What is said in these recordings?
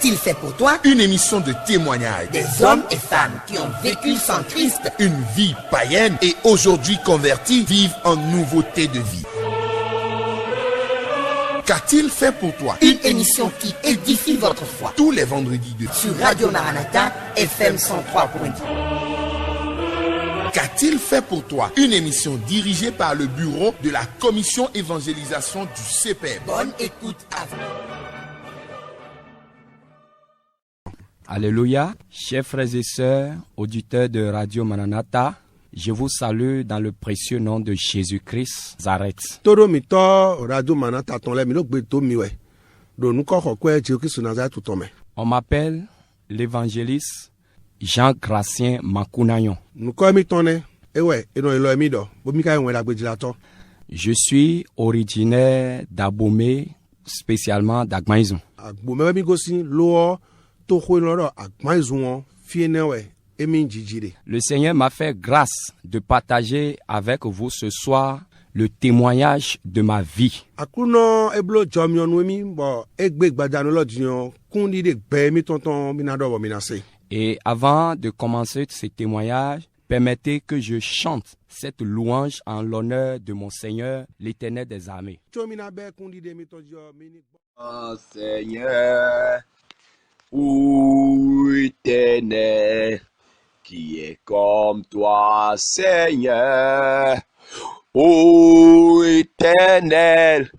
Qu'a-t-il fait pour toi? Une émission de témoignages. Des hommes et femmes qui ont vécu sans Christ. Une vie païenne et aujourd'hui convertis vivent en nouveauté de vie. Qu'a-t-il fait pour toi? Une émission qui édifie votre foi. Tous les vendredis sur Radio Maranatha, FM 103.10. Qu'a-t-il fait pour toi? Une émission dirigée par le bureau de la commission évangélisation du CPM. Bonne écoute à vous. Alléluia, chers frères et sœurs, auditeurs de Radio Maranatha, je vous salue dans le précieux nom de Jésus-Christ Nazareth. On m'appelle l'évangéliste Jean-Gratien Makunayon. Je suis originaire d'Abomey, spécialement d'Agmaïzon. Le Seigneur m'a fait grâce de partager avec vous ce soir le témoignage de ma vie. Et avant de commencer ce témoignage, permettez que je chante cette louange en l'honneur de mon Seigneur, l'Éternel des armées. Oh Seigneur, ô Éternel, qui est comme toi, Seigneur. Ô Éternel,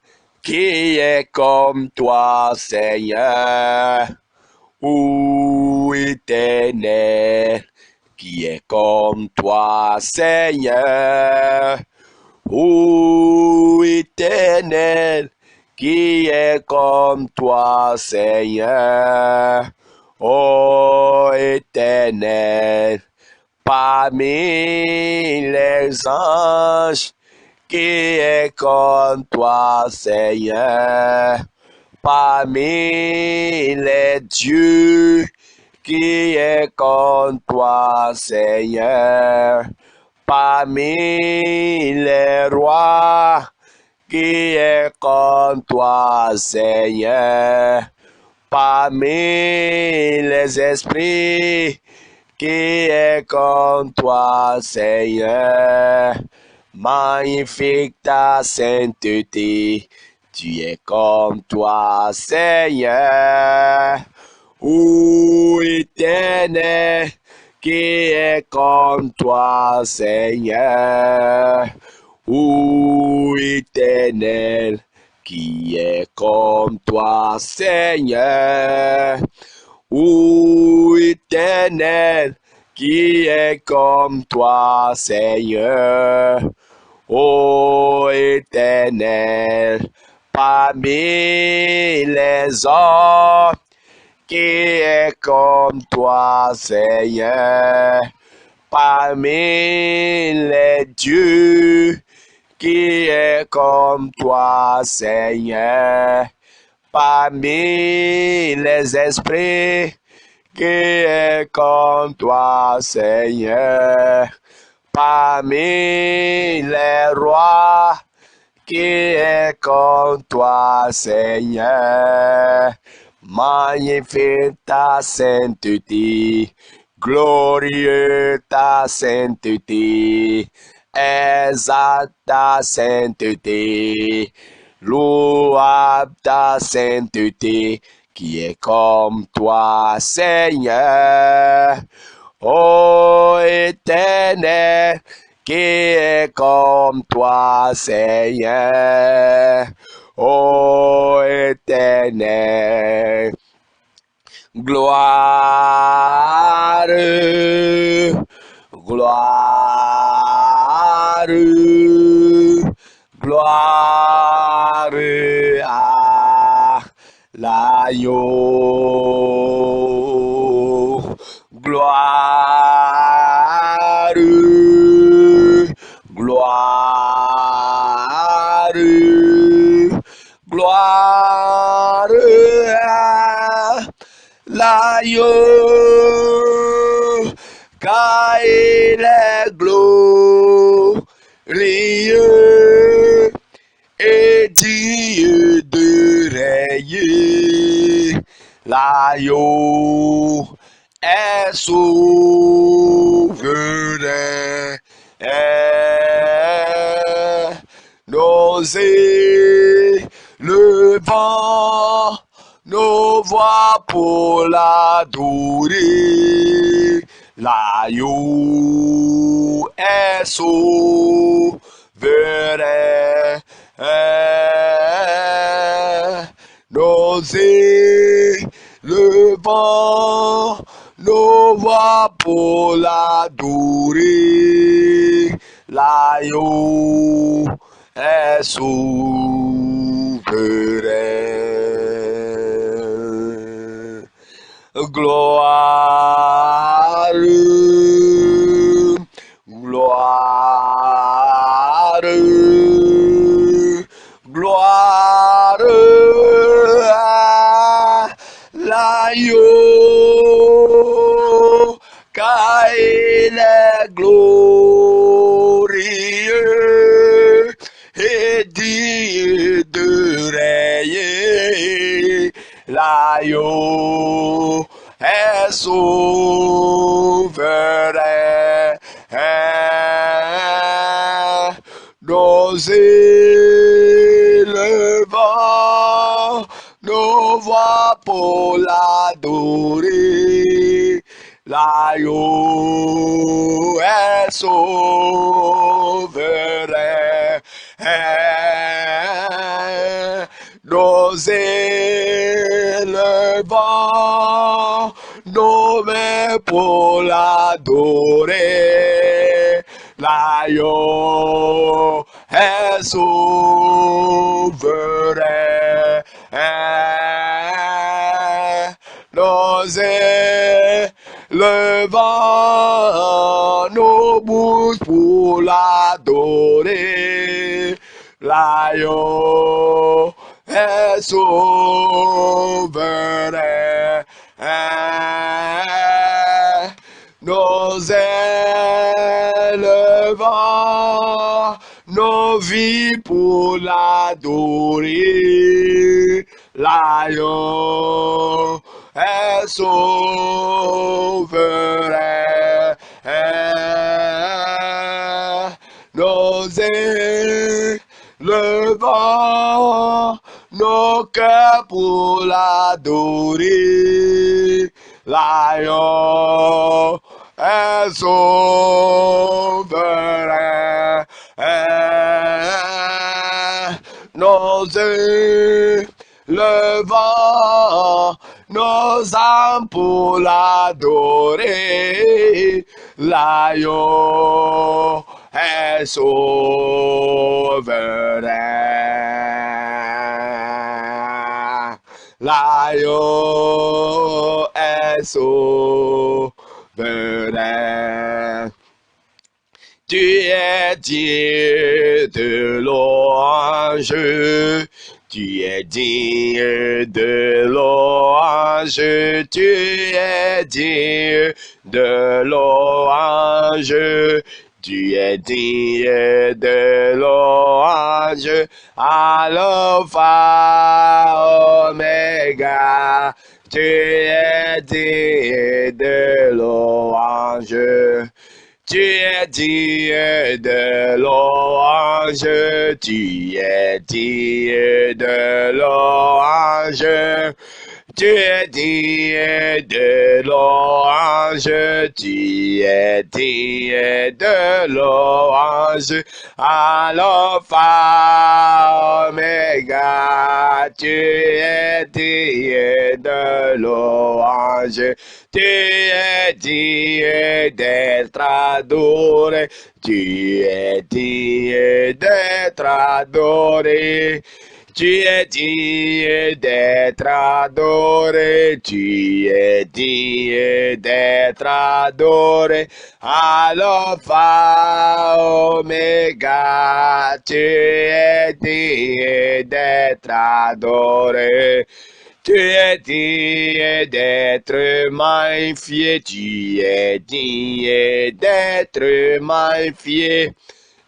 qui est comme toi, Seigneur. Ô Éternel, qui est comme toi, Seigneur. Ô Éternel, qui est comme toi, Seigneur. Ô Éternel, parmi les anges, qui est comme toi, Seigneur. Parmi les dieux, qui est comme toi, Seigneur. Parmi les rois, qui est comme toi, Seigneur. Parmi les esprits, qui est comme toi, Seigneur. Magnifique ta sainteté, tu es comme toi, Seigneur. Ô Éternel, qui est comme toi, Seigneur. Ô Éternel, qui est comme toi, Seigneur. Ô Éternel, qui est comme toi, Seigneur. Ô Éternel, parmi les hommes, qui est comme toi, Seigneur. Parmi les dieux, qui est comme toi, Seigneur. Parmi les esprits, qui est comme toi, Seigneur. Parmi les rois, qui est comme toi, Seigneur. Magnifique ta sainteté, glorieux ta sainteté, exalte ta sainteté, louable ta sainteté, qui est comme toi, Seigneur. Ô Éternel, qui est comme toi, Seigneur. Ô Éternel, gloire, gloire, gloire à l'agneau, gloire, gloire, gloire à l'agneau, car il est glorieux et digne de régner. l'agneau est souverain. N'osez le vent, nos voix pour l'adorer. L'agneau est souverain. N'osez le vent, nos voix pour l'adorer. L'agneau est souverain. Gloire, gloire, gloire à l'agneau, car il est glorieux et digne de régner. L'agneau est souverain. N'osez le vent, nos voix pour l'adorer. L'agneau est souverain. N'osez le vent, nos mains pour l'adorer. L'agneau est souverain. N'osez le vent, nos bouches pour l'adorer. L'agneau est souverain. Nos le vent, nos vies pour l'adorer. L'agneau est souverain. Nos le vent, nos cœurs pour l'adorer. L'agneau est souverain. Nos le vent, nos âmes pour l'adorer. L'agneau est souverain. L'agneau est souverain. Tu es digne de louange. Tu es digne de louange, tu es digne de louange, tu es digne de louange, Alpha, Oméga, tu es digne de louange. Tu es digne de louange, tu es digne de louange, tu es digne de louange, tu es digne de louange, Alpha, Oméga, tu es digne de louange. Tu es digne d'être adoré, tu es digne d'être adoré, tu es digne d'être adoré, tu es digne d'être adoré, Alpha, Oméga, tu es digne d'être adoré. Tu es digne d'être magnifié, tu es digne d'être magnifié,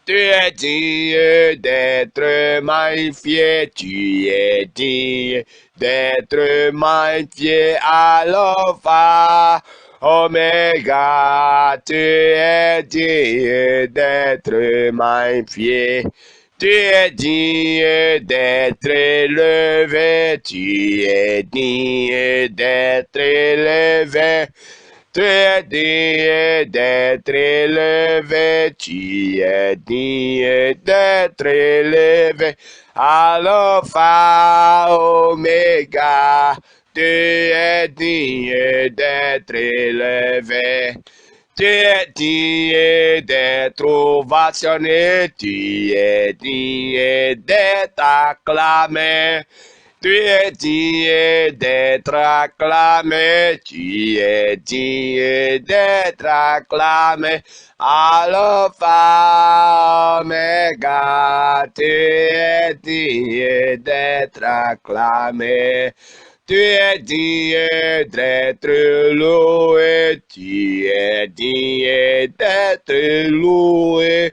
Tu es digne d'être magnifié, tu es digne d'être magnifié, Alpha, Oméga, tu es digne d'être magnifié. Tu es digne d'être élevé, tu es digne d'être élevé. Tu es digne d'être élevé, tu es digne d'être élevé. Alpha, Oméga, tu es digne d'être élevé. Tu es digne d'être ovationné, tu es digne d'être acclamé. Tu es digne d'être acclamé, tu es digne d'être acclamé. Alpha, Oméga, tu es digne d'être acclamé. Tu es digne d'être loué, tu es digne d'être loué.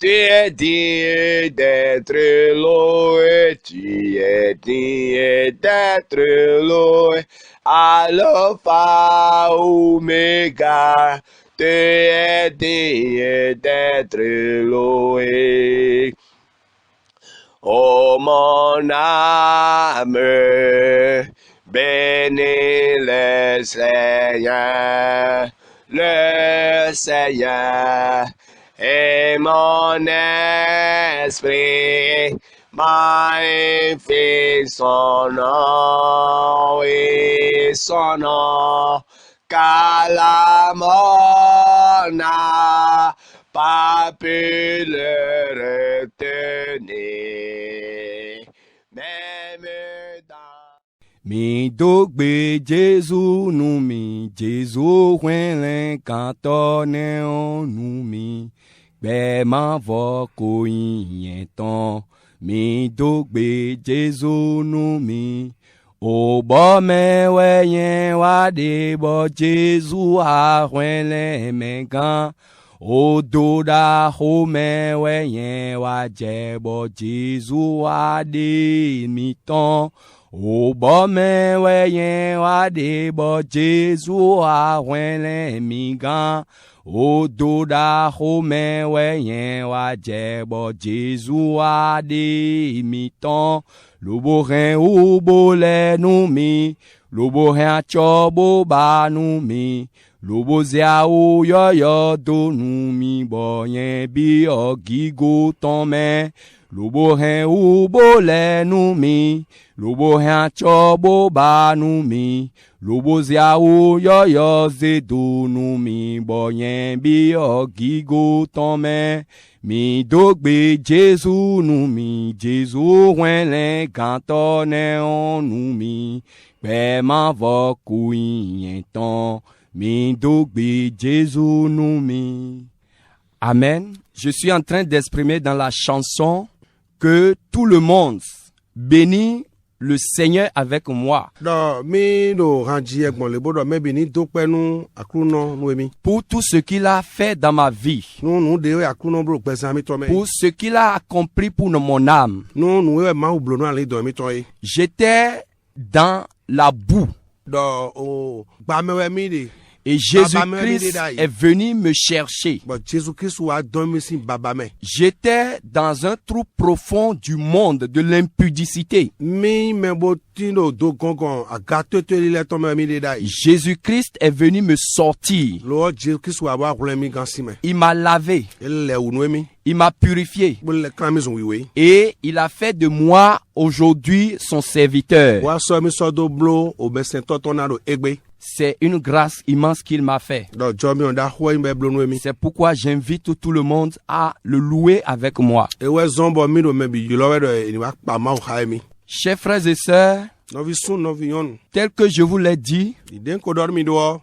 Tu es digne d'être loué, tu es digne d'être loué. Alpha, Oméga, tu es digne d'être loué. Oh mon âme, bénis le Seigneur, et mon esprit magnifie son nom et son nom, car la mort n'a pas pu le retenir, même dans... Mi dogbe Jésus nous mi Jésus wen cantone on nous mi be ma vo ko yin ton mi dogbe Jésus nous mi o bo me we yen wa de bo Jésus a wen le me gan o do da ho me we yen wa je bo Jésus a de mi ton o bo me we yen wa de bo Jésus a wen le mi gan o do da ho me we yen wa je bo Jésus a de mi ton lo bo ren o bo le nou mi lo bo ren cho bo ba nou mi lo bo zia o yo yo do nou mi bo yen bi o gigo ton me lo bo ren o bo le nou mi lo bo ren cho bo ba nou mi lo bo zia o yo yo ze do nou mi bo yen bi o gigo ton me mi dogbe Jésus nou mi Jésus wen len cantone on nou mi pe ma vo ku yin ton mi dogbe Jésus nou mi. Amen. Je suis en train d'exprimer dans la chanson que tout le monde bénit le Seigneur avec moi. Pour tout ce qu'il a fait dans ma vie. Pour ce qu'il a accompli pour mon âme. J'étais dans la boue. Et Jésus-Christ est venu me chercher. J'étais dans un trou profond du monde de l'impudicité. Jésus-Christ est venu me sortir. Il m'a lavé. Il m'a purifié. Et il a fait de moi aujourd'hui son serviteur. C'est une grâce immense qu'il m'a fait. C'est pourquoi j'invite tout le monde à le louer avec moi. Chers frères et sœurs, tel que je vous l'ai dit,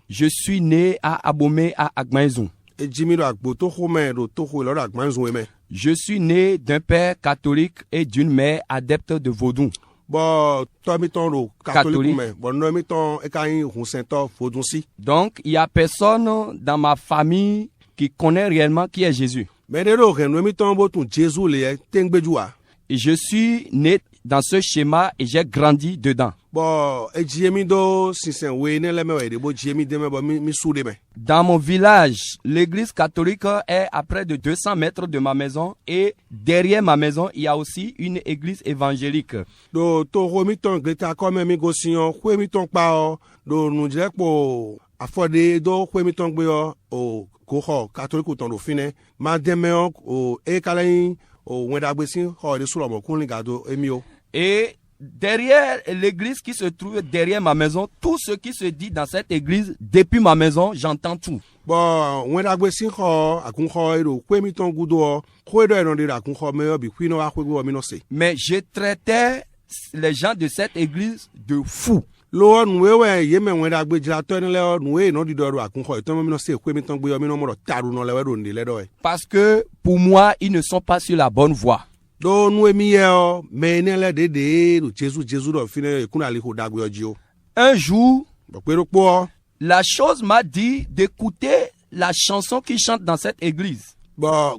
je suis né à Abomey à Agmaïzoun. Je suis né d'un père catholique et d'une mère adepte de vaudou. Catholique. Donc, il n'y a personne dans ma famille qui connaît réellement qui est Jésus. Mais de l'eau, nous mettons beaucoup de Jésus, les Tengbejua. Et je suis né dans ce schéma et j'ai grandi dedans. Bon, et Jiemido, si c'est un way, ne l'aime, de beau Jiemi de me soude. Dans mon village, l'église catholique est à près de 200 mètres de ma maison et derrière ma maison, il y a aussi une église évangélique. Do to remiton greta comme migosion, remiton pa do nous dire pour affordé do remiton gbe o ko catholique ton do fine, madame o e kalain o wendagbesin ho de solo mo kun ligado emio. Et derrière l'église qui se trouve derrière ma maison, tout ce qui se dit dans cette église, depuis ma maison, j'entends tout. Bon, wendagbesin ho akun ho do remiton gudo, ko do no de akun ho me bi kwino a kwego mi no se. Mais je traitais les gens de cette église de fous. Lo nuwe yeme wendagbe jirato ne le nuwe no di do akun ho to mi no se kwemiton gbe mi no mo taru no le do ndi le do. Parce que pour moi, ils ne sont pas sur la bonne voie. Do nuwe mi ye me ne le de do Jésus do fine kuna li ho dagbe oji o. Un jour, Bo la chose m'a dit d'écouter la chanson qu'ils chantent dans cette église. Bon,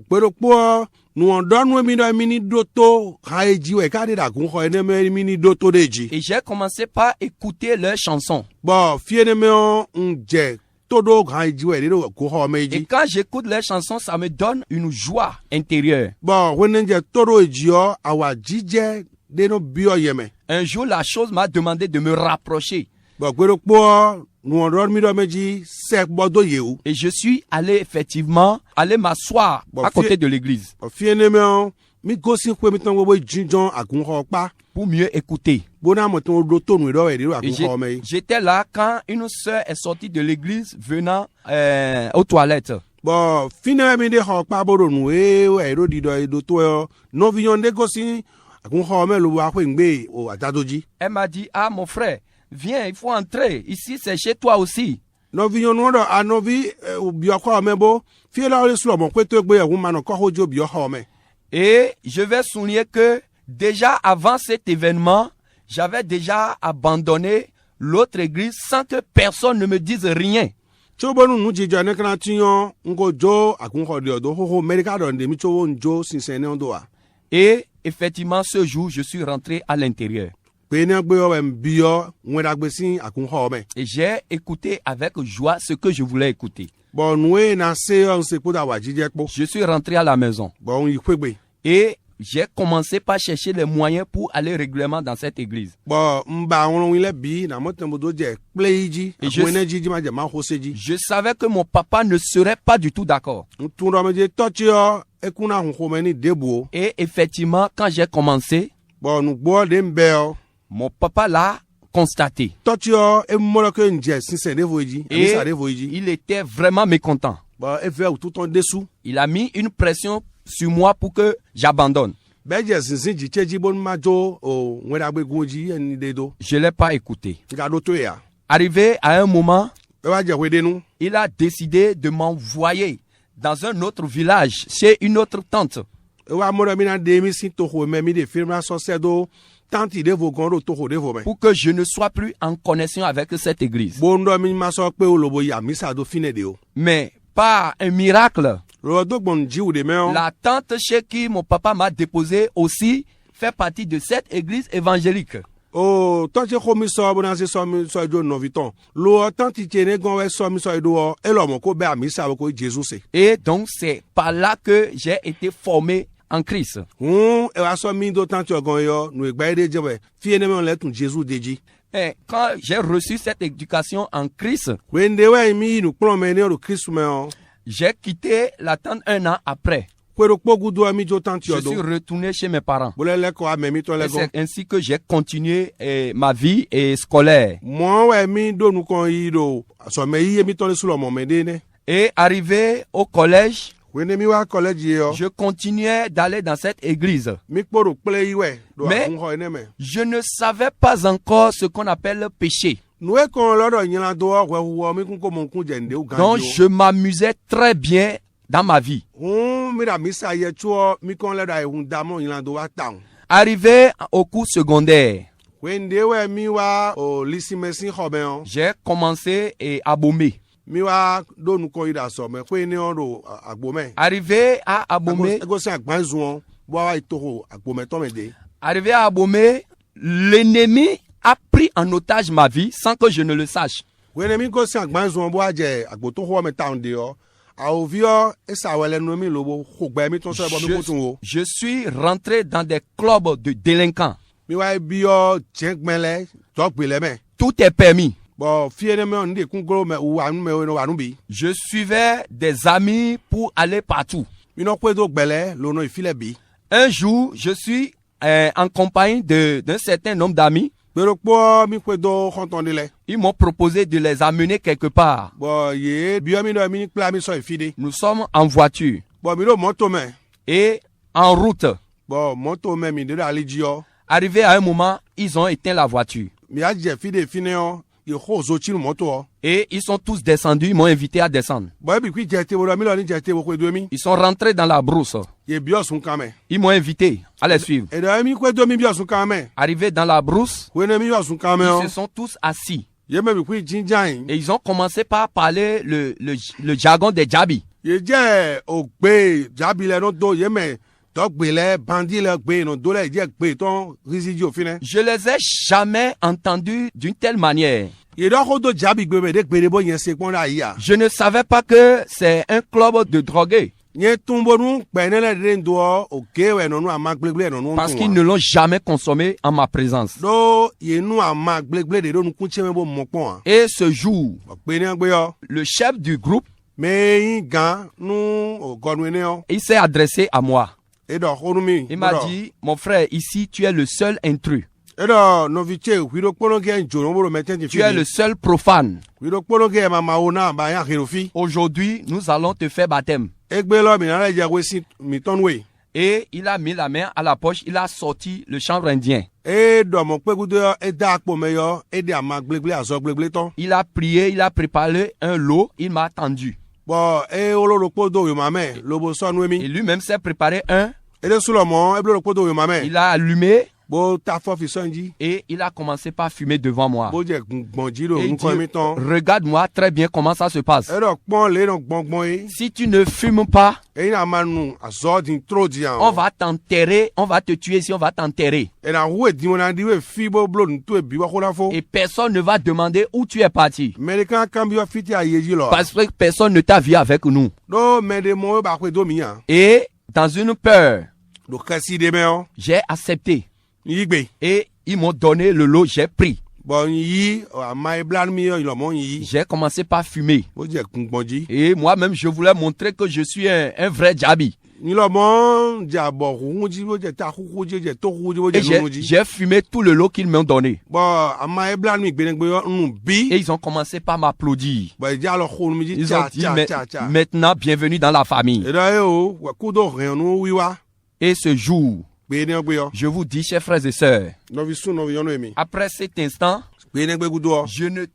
nous on donne mini doto, haïji, ouais, kade da kun ho ene mini doto deji. Et j'ai commencé par écouter leurs chansons. Bon, fiene me on je todo haïji, ouais, de kun ho Et meji. quand j'écoute leurs chansons, ça me donne une joie intérieure. Bon, when je todo ejio, awa jije de no bio yeme. Un jour, la chose m'a demandé de me rapprocher. Bon, nous on donne mi do meji, sek bodo yeu. Et je suis allé effectivement m'asseoir Bon, à côté de l'église Fiene me on mi gosi kwe mi tango bo jinjon akun ho pa. pour mieux écouter. Bona mo ton doto nu do e de Et akun ho me. j'étais là quand une sœur est sortie de l'église venant aux toilettes. Bon, fine mi de ho pa bodo nu e ro di do to no vion de gosi akun ho me lo wa kwe ngbe o atadoji. Elle m'a dit, ah mon frère, viens, il faut entrer. Ici, c'est chez toi aussi. No vion no do anovi bi akwa me bo fie la le sulo mo kwe to gbe e ma no ko hojo bi ho me. Et je vais souligner que déjà avant cet événement, j'avais déjà abandonné l'autre église sans que personne ne me dise rien. Chobonu nu jijo ne kana tinyo ngo jo akun ho de do ho medical don de mi chowo njo sinsene ondo a. Et effectivement, ce jour, je suis rentré à l'intérieur. Pe ne gbe o em bio wendagbesin akun ho me. Et j'ai écouté avec joie ce que je voulais écouter. Bon nous na se on se ko da wa jije po. Je suis rentré à la maison. Bon yi kwegbe. Et j'ai commencé par chercher les moyens pour aller régulièrement dans cette église. Bon mba won ile bi na mo tembo do je pleiji Et akun energy ji ma je ma hoseji. Je savais que mon papa ne serait pas du tout d'accord. Tun do me je touch yo ekuna hun ho me ni debo. Et effectivement, quand j'ai commencé, Bon nous gbo de mbeo. mon papa l'a constaté. Touch yo e mo lo ke nje sinse de voji, Et amisa de voji. il était vraiment mécontent. Bon e fe tout ton dessous. Il a mis une pression sur moi pour que j'abandonne. Beje sinsin ji cheji bon majo o wendagbe gunji eni de do. Je ne l'ai pas écouté. Ga do to ya. Arrivé à un moment, E wa je wede nu. il a décidé de m'envoyer dans un autre village, chez une autre tante. E wa mo do mi na de mi sin to ho me mi de firma so se do tanti de vo gondo to ho de vo me. Pour que je ne sois plus en connexion avec cette église. Bon do mi ma so pe o lobo ya mi sa do fine de o. Mais par un miracle, Lo do gbon ji ou de me o. la tante chez qui mon papa m'a déposé aussi fait partie de cette église évangélique. O tanti ko mi so bo na se so mi so do no viton. Lo tanti tiene gon we so mi so do o e lo mo ko be mi sa ko Jesus se. Et donc c'est par là que j'ai été formé en Christ. E wa so mi do tanti ogon yo nu egba de je we. Fie ne me le tun Jesus deji. Et quand j'ai reçu cette éducation en Christ, Wende we mi nu plon me ne o Christ me o. j'ai quitté la tente un an après. Kwero kpogu do mi jo tanti Je odo. suis retourné chez mes parents. Bo le ko a me mi to le Et gon. c'est ainsi que j'ai continué ma vie scolaire. Mo we mi do nu kon yi do. So me yi mi to le sulo mo me de ne. Et arrivé au collège, Wende mi wa college yo. je continuais d'aller dans cette église. Mi kporo ple yi we. Do Mais- akun ho ene me. Je ne savais pas encore ce qu'on appelle le péché. Nou e kon lodo nyina do we wo mi kun ko mon kun jende u Donc ganjo. je m'amusais très bien dans ma vie. Mi da mi sa ye chuo mi kon le da e hun da mo nyina do wa taun. Arrivé au cours secondaire, Wende we mi wa o lisi mesin ho be on. j'ai commencé à baumer. mi wa do nu ko ida so me pe ni on ro agbo me. Arrivé à Abomey, Ego se agban zuon bo wa itoro agbo me to me de. arrivé à Abomey, l'ennemi a pris en otage ma vie sans que je ne le sache. We ne mi go se agban zuon bo aje agbo to ho me ta onde o. A ovio esa wele no mi lobo ko gba mi ton so bo mi ko tun o. Je suis rentré dans des clubs de délinquants. Mi wa bi o jengbenle to gbe le me. Tout est permis. Bon, fier me on de kun gro me wa nu me no wa nu bi. Je suivais des amis pour aller partout. Mi no kwe do gbele lo no ifile bi. Un jour, je suis en compagnie d'un certain nombre d'amis. Pero po mi kwe do kontonde le. Ils m'ont proposé de les amener quelque part. Bon, ye bi o mi no mi pla mi so ifide. Nous sommes en voiture Bon, mi do moto me. et en route. Bon, moto me mi de ali ji o. Arrivé à un moment, ils ont éteint la voiture. Mi a je fide fine o. Ye ho zo chi moto o. Et ils sont tous descendus, ils m'ont invité à descendre. Bon, bi kwi jete bo mi lo ni jete bo kwe do mi. Ils sont rentrés dans la brousse. Ye bi o sun kan me. Ils m'ont invité à les suivre. E do mi kwe do mi bi o sun kan me. Arrivés dans la brousse, We ne mi o sun kan me o. ils se sont tous assis. Ye me bi kwi jinjan. Et ils ont commencé par parler le jargon des Djabi. Ye je o gbe jabi le no do ye me to gbe le bandi le gbe no do le je gbe ton risidi o fine. Je les ai jamais entendus d'une telle manière. Ye do ko do jabi gbe me de gbe de bo yen se pon da ya. Je ne savais pas que c'est un club de drogués. Nye tumbo nu gbe ne le de ndo o ke we no nu ama gblegble no nu. Parce qu'ils ne l'ont jamais consommé en ma présence. Do ye nu ama gblegble de do nu kunche me bo mo pon. Et ce jour, Gbe ne gbe yo. le chef du groupe, Me yin gan nu o godwe ne o. il s'est adressé à moi. E do honu mi. Il m'a dit, mon frère, ici, tu es le seul intrus. E do no viche wido pono ke njoro mo meten ti Tu es le seul profane. Wido pono ke mama ona ba ya herofi. Aujourd'hui, nous allons te faire baptême. Egbe lo mi na le je we si mi ton we. Et il a mis la main à la poche, il a sorti le chanvre indien. E do mo pe gudo e da po me yo e de ama gblegble azo gblegble ton. Il a prié, il a préparé un lot, il m'a attendu. Bon, e oloro po do yo mame lobo so nu Et mi. lui-même s'est préparé un, E de sulomo e blo po do yo mame. il a allumé Bo ta fo fi sonji. et il a commencé par fumer devant moi. Bo je gbonji do Et il nko mi dit, ton. regarde-moi très bien comment ça se passe. E do pon le no gbongbon e. Si tu ne fumes pas, E na manu azo din tro di an. on va t'enterrer, on va te tuer ici, on va t'enterrer. E na we di wona di we fi bo blo ntu e bi wa ko la fo. Et personne ne va demander où tu es parti. American cambio fiti a yeji lo. Parce que personne ne t'a vu avec nous. Do me de mo ba kwe do mi an. Et dans une peur, Do kasi de me o. j'ai accepté. Yigbe. Et ils m'ont donné le lot, j'ai pris. Bon yi ama e blan mi yo lo mo yi. J'ai commencé par fumer. Bo je gbonji. Et moi-même, je voulais montrer que je suis un vrai Djabi. Ni lo mo ja bo hunji bo je ta huhu je to huhu bo Et je hunji. j'ai fumé tout le lot qu'ils m'ont donné. Bon ama e blan mi gbe gbe yo nu bi. Et ils ont commencé par m'applaudir. Bon ja lo khun mi ji Ils ont cha dit, cha cha. maintenant, bienvenue dans la famille. E da yo wa ku do ren nu wiwa. Et ce jour, Gbe ne gbe yo. je vous dis, chers frères et sœurs, No vi su no vi yo no emi. après cet instant, Gbe ne gbe gudo.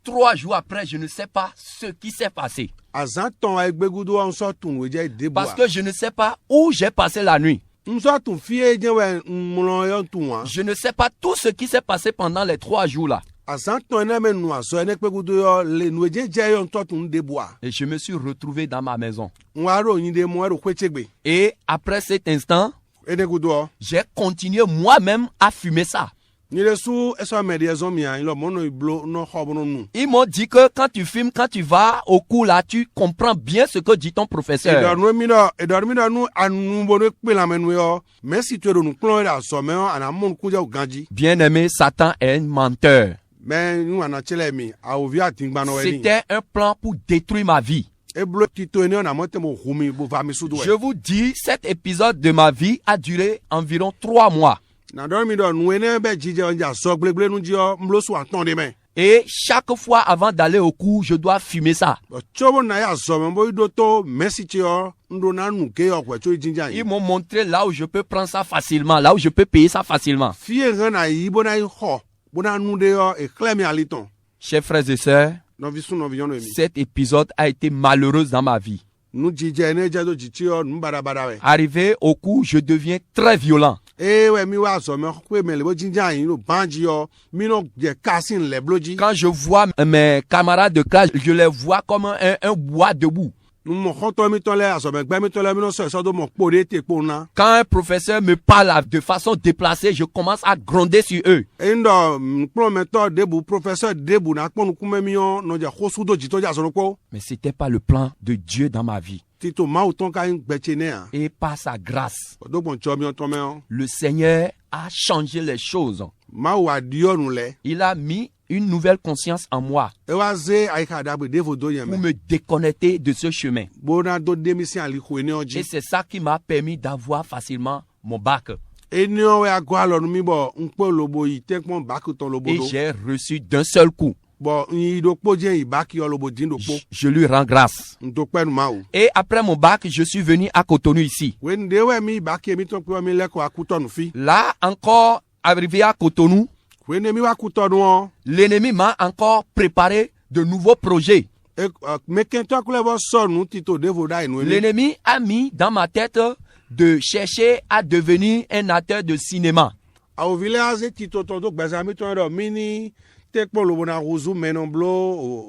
3 jours après, je ne sais pas ce qui s'est passé. Azan ton a gbe gudo on so tun we je de bo. Parce que je ne sais pas où j'ai passé la nuit. Nso tun fi e je we mlon yo tun wa. Je ne sais pas tout ce qui s'est passé pendant les 3 jours là. Azan ton na me nu aso ene pe gudo yo le nu je je yo to tun de bo. Et je me suis retrouvé dans ma maison. Nwa ro yin de mo ro kwechegbe. Et après cet instant, Ene gudo. j'ai continué moi-même à fumer ça. Ni le su eso me de zo mi an lo mo no iblo no ho no nu. Ils m'ont dit que quand tu fumes, quand tu vas au cours là, tu comprends bien ce que dit ton professeur. E do mi do nu anu bo no pe la menu yo. Mais si tu do nu plon da so me ana mon ku je ganji. Bien-aimé, Satan est un menteur. Mais nu ana chele mi a ovi atingba no wedding. C'était un plan pour détruire ma vie. E blo tito ene na mo te mo humi bo va mi su do. Je vous dis, cet épisode de ma vie a duré environ 3 mois. Na do mi do nu ene be jije onja so gblegble nu ji o mlo su aton de me. Et chaque fois avant d'aller au cours, je dois fumer ça. Chobo na ya so me bo do to merci ti o ndo na nu ke o kwe cho jinja yi. Ils m'ont montré là où je peux prendre ça facilement, là où je peux payer ça facilement. Fie ran na yi bo na ho bo na nu de o e clem ya liton. Chers frères et sœurs, No vi su no vi yo no emi. cet épisode a été malheureux dans ma vie. Nu jije ene je do jichi o nu bada bada we. Arrivé au cours, je deviens très violent. ewe mi wa azɔ mɛ kpe mɛ le bo jinja yin lo banji yɔ mi nɔ jɛ kasi le blo dzi. Quand je vois mes camarades de classe, je les vois comme un bois debout. Mɔxɔtɔ mi tɔ lɛ azɔmɛgbɛ mi tɔ lɛ mi nɔ sɔ ɛsɔ do mɔ kpo de te kpo na. Quand un professeur me parle de façon déplacée, je commence à gronder sur eux. Eyi dɔ kplɔmɛtɔ debu professeur debu na kpɔnu kume mi yɔ nɔdze xosu do jitɔ dza sɔrɔ kpɔ. Mais c'était pas le plan de Dieu dans ma vie. Tito mawu tɔn ka gbɛtse ne yan. Et par sa grâce, Do gbɔn tsɔ mi tɔ mɛ yɔ. le Seigneur a changé les choses. Mawu adiɔ nu lɛ. Il a mis une nouvelle conscience en moi Ewa ze ayi ka dagbe devo do yɛn pour mɛ. me déconnecter de ce chemin. Bona do demisi ali ko eni Et ɔdzi. c'est ça qui m'a permis d'avoir facilement mon bac. Eni ɔwɛ agɔ alɔ nu mi bɔ nkpɔ lobo yi te kpɔn baki tɔn lobo Et do. j'ai reçu d'un seul coup. Bɔn nyi do kpo dze yi baki yɔ lobo din do kpo. Je lui rends grâce. Ndo kpɛ nu mawu. Et après mon bac, je suis venu à Cotonou ici. Weni de wɛ mi baki mi tɔn kpɛ mi lɛ ko akutɔ nu fi. Là encore, arrivé à Cotonou, Weni mi wa kutɔ nu wɔ. l'ennemi m'a encore préparé de nouveaux projets. Mekɛntɔ kulɛ bɔ sɔnu tito devo da yi nu emi. L'ennemi a mis dans ma tête de chercher à devenir un acteur de cinéma. Awovile aze tito tɔn do gbɛsɛ mi tɔn dɔ mi ni te kpɔ lobo na rozu mɛnɔ blo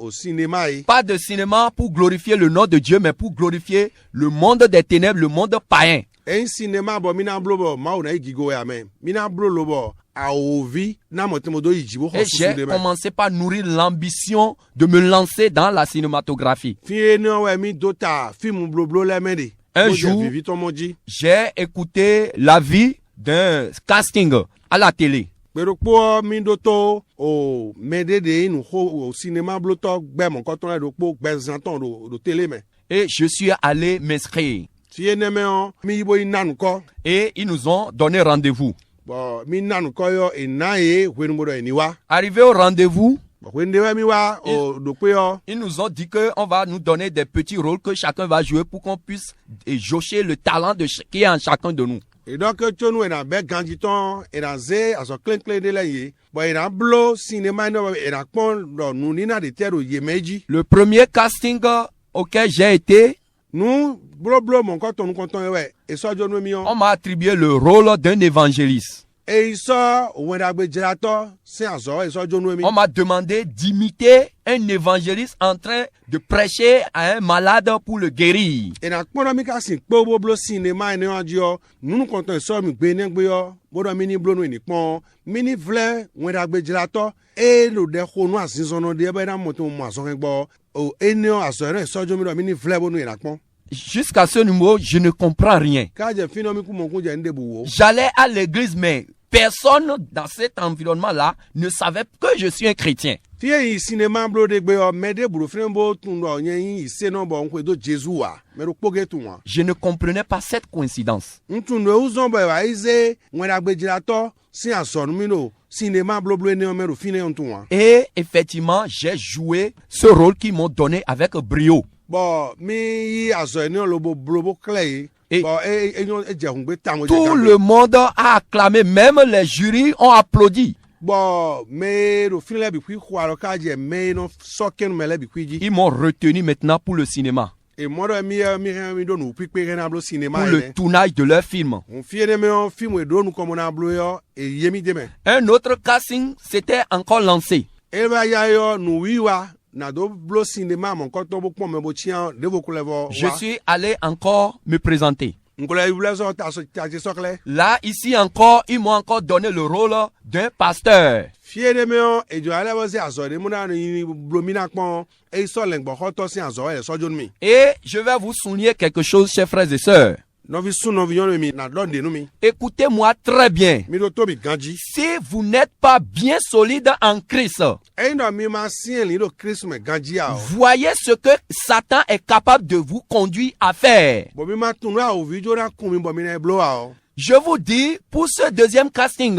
o cinéma yi. Pas de cinéma pour glorifier le nom de Dieu, mais pour glorifier le monde des ténèbres, le monde païen. Eyi cinéma bɔ mina blo bɔ mawu na yi gigo ya mɛ mina blo lo bɔ awovi na mɔtɛmɔ do yi dzibo Et xɔ susu j'ai de mɛ. commencé par nourrir l'ambition de me lancer dans la cinématographie. Fiye ni ɔwɛ mi do ta fimu bloblo lɛ mɛ de. Un Mo jɛ jour- vivi tɔmɔ dzi. J'ai écouté l'avis d'un casting à la télé. Kpeɖokpo mi do to o mɛde de yi nu xɔ o cinéma blo tɔ gbɛmɔ kɔtɔn lɛ do kpo gbɛzãtɔn do télé mɛ. Et je suis allé m'inscrire. Fiye nɛmɛ yɔ mi yibo yi nanu kɔ. Et ils nous ont donné rendez-vous. Bɔn mi nanu kɔ yɔ ena ye huenubo dɔ eni wa. Arrivé au rendez-vous, Bɔn huenide wɛ mi wa o dokpe yɔ. ils nous ont dit qu'on va nous donner des petits rôles que chacun va jouer pour qu'on puisse jauger le talent qui est en chacun de nous. Edɔke tso nu ena bɛ gandzitɔn ena ze azɔ klenklen de lɛ ye. Bɔn ena blo cinéma yi nɔ ena kpɔn dɔ nu nina de tɛ do yemɛ dzi. Le premier casting auquel j'ai été, Nu bloblo mɔ kɔtɔn nu kɔtɔn ye wɛ esɔjɔ nu mi yɔ. on m'a attribué le rôle d'un évangéliste. Eyi sɔ òwɛdàgbedzratɔ se azɔ esɔjɔ nu mi. On m'a demandé d'imiter un évangéliste en train de prêcher à un malade pour le guérir. Ena kpɔnɔ mi ka si kpɔ boblo cinéma yi ne yɔ dzi yɔ nunu kɔtɔn esɔ mi gbe ne gbe yɔ bɔdɔ mi ni blo nu eni kpɔn mi ni vlɛ òwɛdàgbedzratɔ eye lo ɖe xɔ nu azizɔnɔ de ebe na mɔtɔ mo azɔ kɛ gbɔ o ene yɔ azɔ yɛ esɔjɔ mi dɔ mi ni vlɛ bo nu yina kpɔn. Jusqu'à ce niveau, je ne comprends rien. K'adze fi nɔ mi ku mɔ ku dze nu de bu wo. J'allais à l'église, mais personne dans cet environnement-là ne savait que je suis un chrétien. Fiye yi cinéma blo de gbe yɔ mɛ de buru fi bo tun dɔ nye yi ise nɔ bɔ nkwe do Jesu wa mɛ do kpoge tun wa. Je ne comprenais pas cette coïncidence. Ŋutsu nu ewu zɔn bɔ ewa eze ŋmɛɖagbedzratɔ si azɔnu mi do cinéma bloblo ene mɛ do fi ne tun wa. Et effectivement, j'ai joué ce rôle qu'ils m'ont donné avec brio. Bɔn mi yi azɔ ene lobo blobo klɛ yi. Et- Bɔn enyo edze ŋugbe ta mo dze Tout gambe. le monde a acclamé, même les jurys ont applaudi. Bɔn me do fi lɛ bi kui xɔ alɔ k'adze me nɔ sɔkɛnu mɛ lɛ bi kui dzi. Ils m'ont retenu maintenant pour le cinéma, Emɔ dɔ mi do nu kpikpe hɛn na blo cinéma pour yi le nɛ. tournage de leur film. N fie ne me yɔ film edo nu kɔmɔ na blo yɔ eye mi de mɛ. Un autre casting s'était encore lancé. Eba ya yɔ nu wi wa na do blo cinéma mɔ kɔtɔ bo kpɔn mɛ bo tiɲɛ devo kulɛ bɔ Je wa. suis allé encore me présenter. Nkolɛ wulɛ sɔ ta tse sɔklɛ. Là, ici encore, ils m'ont encore donné le rôle d'un pasteur. Fie ne me yɔ edzo alɛ bɔ se azɔ de mu na ni blomina kpɔn eyi sɔ lɛ gbɔxɔtɔ si azɔ yɛ sɔdzo nu mi. Et je vais vous souligner quelque chose, chers frères et sœurs. Nɔvi sun nɔvi nyɔnu mi na dɔ de nu mi. Écoutez-moi très bien. Mi do tobi ganji. Si vous n'êtes pas bien solide en Christ, Eyi nɔ mi ma si li do kristu mɛ ganji ya o. voyez ce que Satan est capable de vous conduire à faire. Bɔn mi ma tunu awo vi dzo na kun mi bɔn mi na blo wa o. Je vous dis, pour ce deuxième casting,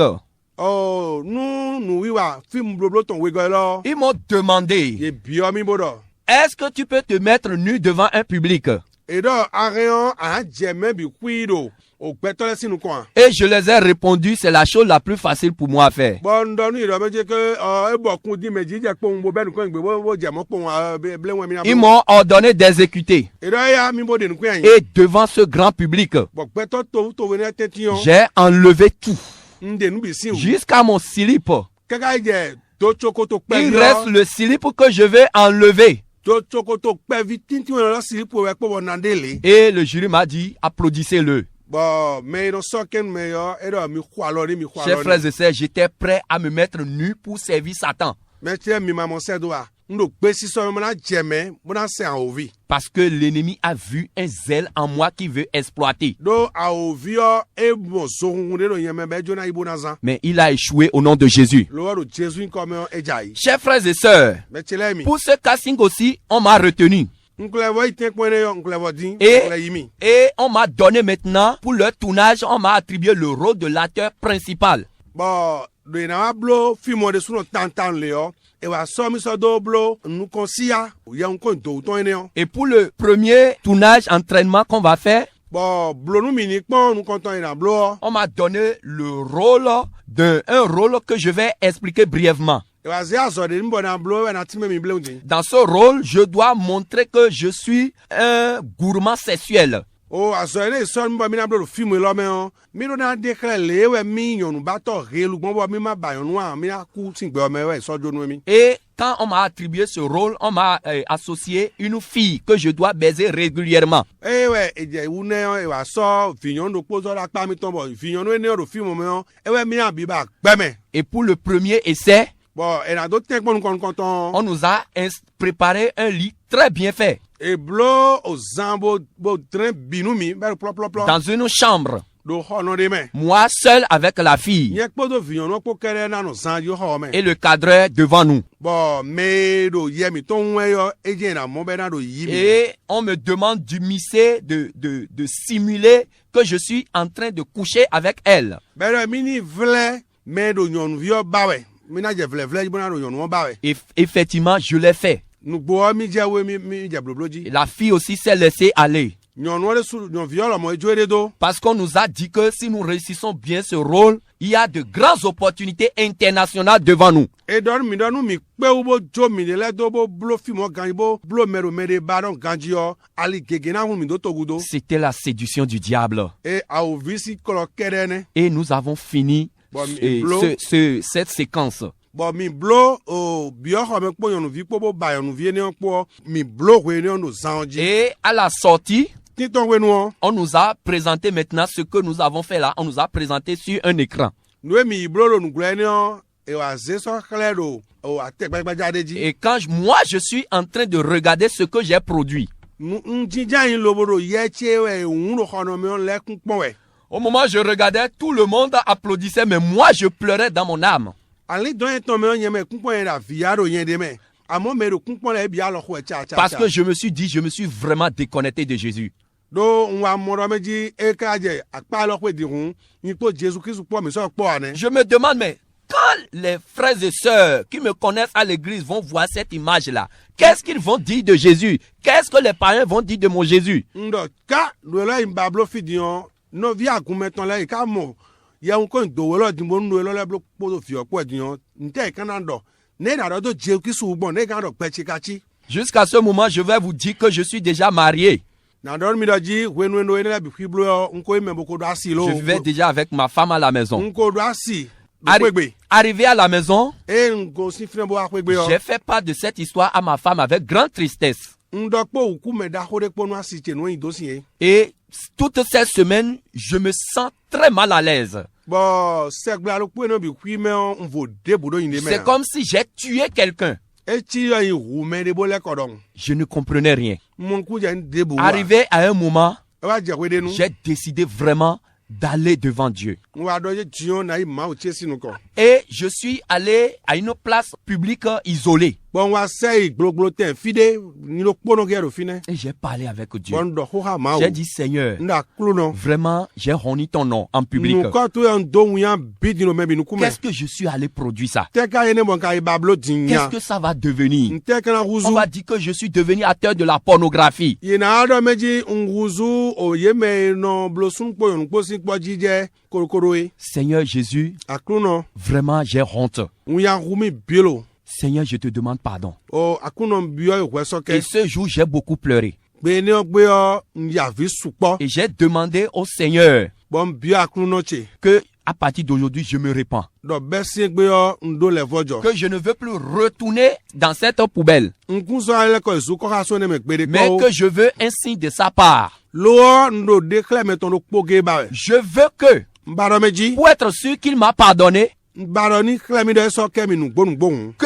Ɔ nu wiwa film bloblo tɔn wegɔ lɔ. ils m'ont demandé, Ye biɔ mi bo dɔ. est-ce que tu peux te mettre nu devant un public? Edɔ areɔ a dze mɛ bi kui do o gbẹtọlẹ sínú kan. Et je les ai répondu, c'est la chose la plus facile pour moi à faire. bọ́ndọ̀nù ìrọ̀mẹ́jẹ́ pé ebọ̀kun di méjì jẹ́ pé òun bó bẹ́ẹ̀ nìkan ìgbé bó jẹ̀mọ́ pé òun blẹ́wọ̀n mi náà. Ils m'ont ordonné d'exécuter. ìrọ̀yà mi bó de nìkan yẹn. Et devant ce grand public, bọ̀ gbẹtọ̀ tó wẹ́n tẹ́tí yàn. j'ai enlevé tout, ń dè níbi sí o. jusqu'à mon slip. kẹ́kẹ́ jẹ́ tó tsokoto pẹ́ Il bí reste le slip que je vais enlever. tó tsokoto pẹ́ bí títí wọn lọ sí ipò rẹ̀ pé wọn nà dé lé. Et le jury m'a dit, applaudissez-le. bọ̀ mẹ́rin sọ́kẹ́ni mẹ́yọ ẹ̀rọ mi kó alọ́ rí mi kó Chers alọ́ frères rí. et sœurs, j'étais prêt à me mettre nu pour servir Satan. mẹ́tí mi máa mọ̀ sẹ́dọ̀ wa ń lò gbé sísọ mi náà jẹ̀mẹ́ mo náà sẹ́ àwọn òbí. Parce que l'ennemi a vu un zèle en moi qui veut exploiter. do àwọn òbí ọ ebò sohun nínú yẹn mẹ́ bẹ́ẹ̀ jóná ibo náà zan. Mais il a échoué au nom de Jésus. lọ́wọ́ Jésù ń kọ́ mi ẹja yìí. Chers frères et sœurs, mẹ́tí lẹ́mi. pour ce casting aussi, on m'a retenu. nkulẹ̀wọ̀ ìtẹ́ pọ́nẹ́ yọ nkulẹ̀wọ̀ dín Et, nkulẹ̀ yìí mi. et on m'a donné maintenant, pour le tournage, on m'a attribué le rôle de l'acteur principal. bɔn doyina wa blo fíìmù de sunɔ tantan le yɔ ewa sɔmisɔ do blo nukɔsia yɛn ko dòwutɔ yi yɔ. Et pour le premier tournage, entraînement qu'on va faire, bɔn blonu mi ni kpɔn nukɔtɔ yi na blo yɔ. on m'a donné le rôle un rôle que je vais expliquer brièvement. ewa se azɔ de nbɔ na blo na ti mɛ mi bilen ti. Dans ce rôle, je dois montrer que je suis un gourmand sexuel. o azɔ yi ne sɔ nbɔ mi na blo do fíìmù yi lɔ mɛ yɔ mi do na de kele le ewɛ mi nyɔnubatɔ helu gbɔn bɔ mi ma ba nyɔnua mi na ku si gbɛ ɔmɛ wɛ sɔdzo nu mi. Et quand on m'a attribué ce rôle, on m'a associé une fille que je dois baiser régulièrement. ewɛ edze iwu ne yɔ ewa sɔ vinyɔnu do kpɔzɔ la kpa mi tɔn bɔ vinyɔnu yi ne yɔ do fíìmù mɛ yɔ ewɛ mi na bi ba gbɛmɛ. Et pour le premier essai, bɔn ɛna do tɛ kpɔn nukɔnukɔntɔn. on nous a préparé un lit très bien fait eblo ozan bo train binu mi bɛ plɔplɔplɔ. dans une chambre. do xɔnɔ de mɛ. Moi seul avec la fille nye kpɔdo vinyɔnu kpɔ kɛrɛ nanu zan yi xɔ mɛ. et le cadreur devant nous. bɔn me do yɛmi tó ń wɛ yɔ edze na mɔ bɛ na do yi mi. Et on me demande d'immiscer, de simuler que je suis en train de coucher avec elle. bɛrɛ mi ni vlɛ mɛ do nyɔnuvi yɔ ba wɛ mi na jɛ vlɛvlɛ yi bɔna do nyɔnu ba wɛ. Et effectivement, je l'ai fait. nugbo mi jɛ we mi jɛ bloblo Et dzi. la fille aussi s'est laissée aller. nyɔnu de su nyɔnuvi yɔ lɔmɔ edzo de do. Parce qu'on nous a dit que si nous réussissons bien ce rôle, il y a de grandes opportunités internationales devant nous. edɔnu mi dɔnu mi kpewu bo dzo mi de lɛ do bo blo fimɔ gan yi bo blo mɛro mɛ de ba dɔn gan dzi yɔ ali gege na hun mi do togu do. C'était la séduction du diable. et awovi si kɔlɔ kɛrɛ ne. Et nous avons fini Bon, cette séquence. bɔn mi blo o biɔ xɔ me kpɔ nyɔnuvi kpɔ bo ba nyɔnuvi ne kpɔ mi blo hoe ne do zan dzi. Et à la sortie, titɔn we nu. on nous a présenté maintenant ce que nous avons fait là. On nous a présenté sur un écran. nue mi blo do nugblɔ ne ewa zesɔ xlɛ do o ate gbɛgbɛdza de dzi. Et quand moi je suis en train de regarder ce que j'ai produit, ŋdzidza yi lobo do yɛ tse wɛ ŋu do xɔnɔmɛ lɛ kun kpɔn wɛ. au moment où je regardais, tout le monde applaudissait, mais moi je pleurais dans mon âme. ali dɔn ye tɔn mɛ nyɛ mɛ kun kpɔn yɛ la via do yɛ de mɛ amɔ mɛ do kun kpɔn la ebi alɔ xɔ tsa tsa. Parce que je me suis dit, je me suis vraiment déconnecté de Jésus. do ŋua mɔdɔ mɛ dzi eka dze akpa alɔ xɔ di hun yi kpɔ Jésus Christ kpɔ mi sɔ kpɔ anɛ. Je me demande, mais quand les frères et sœurs qui me connaissent à l'église vont voir cette image-là, qu'est-ce qu'ils vont dire de Jésus? Qu'est-ce que les parents vont dire de mon Jésus? ŋdɔ ka do lɛ yin ba blo fi di yɔ nɔvi agunmɛtɔn lɛ yi ka mɔ yɛn ko dowo lɔ dimbo nu lɔ lɛ blo kpɔdo fi ɔkpɔ di yɔ ntɛ kana dɔ ne na dɔ do Jésus Christ gbɔn ne kana dɔ kpɛtsi katsi. Jusqu'à ce moment, je vais vous dire que je suis déjà marié. na dɔ mi dɔ dzi wenu ne la bi fi blo yɔ nko yi mɛ boko do asi lo. Je vivais déjà avec ma femme à la maison. nko do asi do kpegbe. Arrivé à la maison, e nko si fi ne bo akpegbe yɔ. j'ai fait part de cette histoire à ma femme avec grande tristesse. ŋdɔ kpɔ òkú mɛ da ko de kpɔ nu asi tse nu yi do si ye. Et toute cette semaine, je me sens très mal à l'aise. bɔn sɛgblẽ alo kpe ne bi kui mɛ nvo de bodo yin de mɛ. C'est comme si j'ai tué quelqu'un. etsi yɔ yi hu mɛ de bo lɛ kɔdɔn. Je ne comprenais rien. mun ku jɛ n de bo wa. Arrivé à un moment, e b'a jɛ ko de nu. j'ai décidé vraiment d'aller devant Dieu. n wa dɔ ye tiɲɛ na yi maa o tse sinu kɔ. Et je suis allé à une place publique isolée. bon wa sei gloglo ten fide ni lo kpono gero fine Et j'ai parlé avec Dieu. bon do ho ha ma J'ai dit, Seigneur, nda kluno vraiment, j'ai honni ton nom en public. nu ko to en do wian bidino mebi nu kume Qu'est-ce que je suis allé produire ça? te ka yene bon ka ibablo Qu'est-ce dinya que ça va devenir? nte kana On huzu va dire que je suis devenu acteur de la pornographie. yena ado meji nguzu o yeme no blosun po yon po sin po jije korokoroe Seigneur Jésus, akluno vraiment, j'ai honte. wian rumi bielo Seigneur, je te demande pardon. o akuno bio yo kwesoke Et ce jour, j'ai beaucoup pleuré. be ne ogbe yo ya vi supo Et j'ai demandé au Seigneur bon bio akluno che que, à partir d'aujourd'hui, je me répands. do besi gbe yo ndo le vojo Que je ne veux plus retourner dans cette poubelle. nkunso ale ko isu ko ha so ne me gbede Mais ko que je veux un signe de sa part. lo ndo declare me ton poge ba Je veux que, mbaro meji pour être sûr qu'il m'a pardonné, mbaro ni klemi de so kemi nu gbonu que,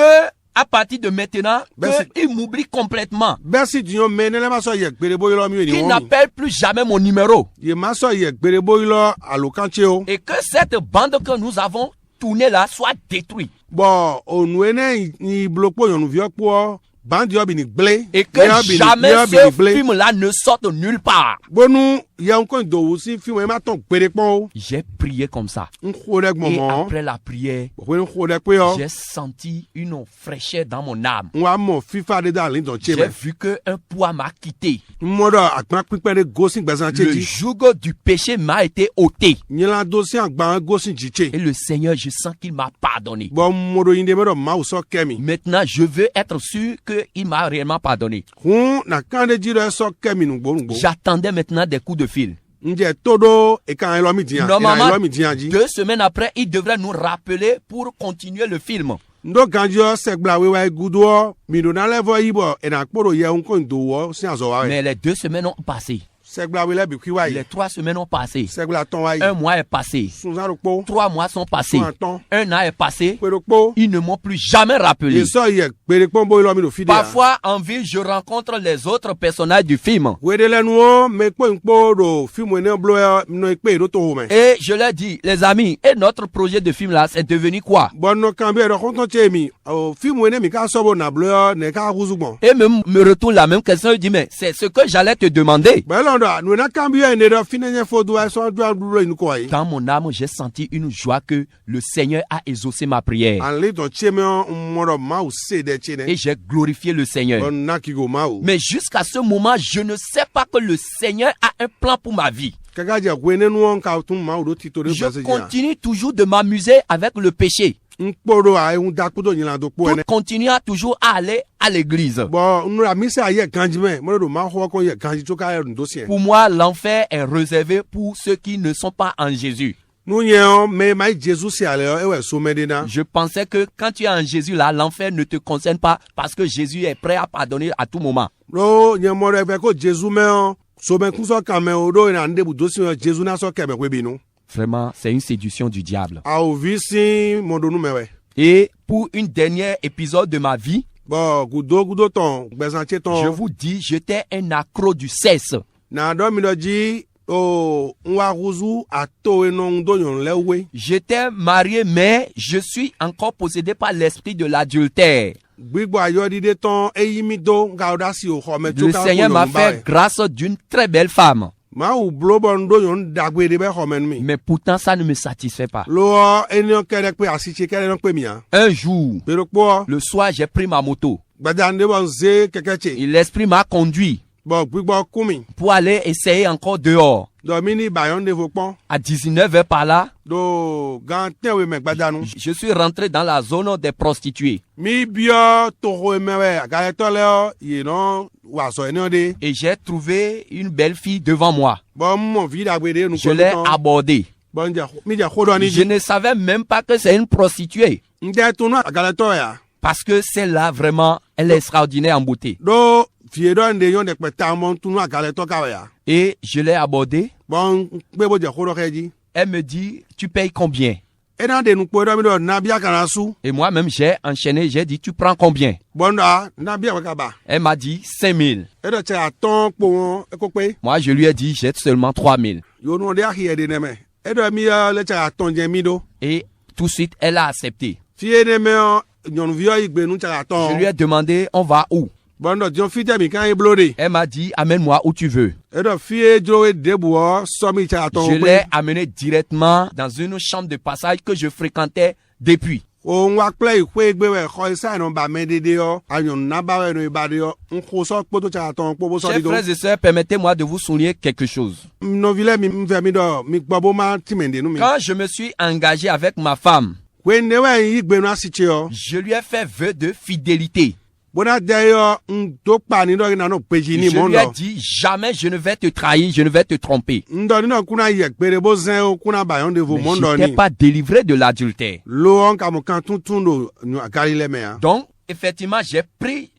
à partir de maintenant, Merci. qu'il m'oublie complètement. besi diyo menele ma so ye gbede boy lo mi ni Qu'il won n'appelle plus jamais mon numéro. ye ma so ye gbede boy lo alokanche o Et que cette bande que nous avons tournée là soit détruite. bon onu ene ni blopo yonu vi opo bandi obi ni gble Et que jamais ce film-là ne sorte nulle part. bonu ye nko do si fi mo ma ton gbede po J'ai prié comme ça. nko rek Et momo après la prière, bo nko rek pe o j'ai senti une fraîcheur dans mon âme. wa mo fifa de da lin don che J'ai me vu qu'un poids m'a quitté. mo do agban pipe de gosin gbesan Le cheji joug du péché m'a été ôté. nyela dosin agban gosin jiche Et le Seigneur, je sens qu'il m'a pardonné. bon mo do inde me do ma so kemi Maintenant, je veux être sûr qu'il m'a réellement pardonné. hun na kande jiro so kemi nu gbo J'attendais maintenant des coups de fil. nje todo e kan elo mi dian Normalement, elo mi dian ji 2 semaines après, il devrait nous rappeler pour continuer le film. ndo ganjo segba wewa gudo mi do na levo ibo e na kporo ye nko ndo wo si azo wa Mais les 2 semaines ont passé. segba wele bi kwi wa Les 3 semaines ont passé. segba ton wa 1 mois est passé. sunzaro po 3 mois sont passés. ton 1 an est passé. pero po Ils ne m'ont plus jamais rappelé. e so ye pere pon boy lo mi do fide Parfois, en ville, je rencontre les autres personnages du film. wede lenu o me po npo do film ene blo no pe do to me Et je leur dis, les amis, et notre projet de film là, c'est devenu quoi? bon no kan be do konton che mi o film ene mi ka so bo na blo ne ka huzu bon Et même me retourne la même question, je dis, mais c'est ce que j'allais te demander. ben lo ndo no na kan bi ene do finenye fo do so do blo ni ko yi Dans mon âme, j'ai senti une joie que le Seigneur a exaucé ma prière. an le do che me mo do ma o se de che ne Et j'ai glorifié le Seigneur. bon na ki go ma o Mais jusqu'à ce moment, je ne sais pas que le Seigneur a un plan pour ma vie. kaka je gwene nu on ka tun ma o do tito de Je base ja continue toujours de m'amuser avec le péché. nkporo a un da kudo nyila do po Tout ene continue à toujours aller à l'église. bon nu a mi se aye kanji me mo do ma ho ko ye kanji to ka ndo sie Pour moi, l'enfer est réservé pour ceux qui ne sont pas en Jésus. nu ye on me mai Jesus se ale e we so me de na Je pensais que quand tu es en Jésus, là, l'enfer ne te concerne pas parce que Jésus est prêt à pardonner à tout moment. ro nye mo re fe ko Jesus me on so me kun so ka me o do na nde bu do si Jesus na so ke me kwe bi nu Vraiment, c'est une séduction du diable. a o vi si mo do nu me we Et pour une dernière épisode de ma vie, bon gudo ton gbesan che je ton vous dis, j'étais un accro du sexe. na do mi do ji o nwa huzu ato eno ndo yon lewe J'étais marié, mais je suis encore possédé par l'esprit de l'adultère. gbigbo ayọdide ton eyi mi do nga o da si o ho me to Le ka Seigneur m'a fait grâce d'une très belle femme. ma u blobo ndo yon dagbe de be ho men mi Mais pourtant, ça ne me satisfait pas. lo eni on kere pe asiche kere no pe mi a Un jour, pero po le soir, j'ai pris ma moto. gbadande bon ze kekeche Et l'esprit m'a conduit bon gbigbo kumi pour aller essayer encore dehors. do mini bayon de vopon À 19h par là, do ganten we me gbadanu je suis rentré dans la zone des prostituées. mi bio to ho mewe aga to le ye no wa so eni de Et j'ai trouvé une belle fille devant moi. bon mo vi dagbe de nu Je l'ai abordée. bon ja mi ja ho do ni Je ne savais même pas que c'est une prostituée. nde tunu aga to ya Parce que celle-là, vraiment, elle est extraordinaire en beauté. do fie do nde yon de pe ta mo tunu aga to ka ya Et je l'ai abordée. bon pe bo je ho do keji Elle me dit, tu payes combien? ena de nu po do mi do na bia kana su Et moi-même, j'ai enchaîné, j'ai dit, tu prends combien? bon da na bia ka ba Elle m'a dit 5 000. e do che aton po won e ko pe Moi, je lui ai dit, j'ai seulement 3 000. yo no de ahi e de ne me e do mi le che aton je mi do Et tout de suite, elle a accepté. fie de me nyɔnuvia yi gbe nu tsa Je atɔ. lui ai demandé, on va où? Bɔndɔ diɔ fi tɛ mi kan ye blo de. Elle m'a dit, amène-moi où tu veux. Eɖɔ fie dzrowe debuɔ sɔmi tsa Je atɔ l'ai amené directement dans une chambre de passage que je fréquentais depuis. o ŋua kple yi ƒe gbe wɛ xɔ esa yinɔ ba mɛ dede yɔ anyɔnu naba wɛ nɔ ba de yɔ ŋkosɔ kpoto tsa atɔ kpo bo sɔ Chers di do. frères et sœurs, permettez-moi de vous souligner quelque chose. Nɔvi lɛ mi fɛ mi dɔ mi gbɔ bo ma ti mɛ de nu mi. Quand je me suis engagé avec ma femme, Koe ne wɛ yi gbe nu asi tse yɔ. je lui ai fait vœu de fidélité. Bona de yɔ ŋdo kpa ni dɔ yina nɔ peji ni Je mɔ lui ai dɔ. dit, jamais je ne vais te trahir, je ne vais te tromper. Ŋdɔ ni nɔ kuna yɛ gbe de bo zɛn o kuna ba yɔn de vo Mais mɔ je dɔ n'étais ni. pas délivré de l'adultère. Lo wɔn kamu kan tuntun do agali lɛ mɛ ya. Donc, effectivement,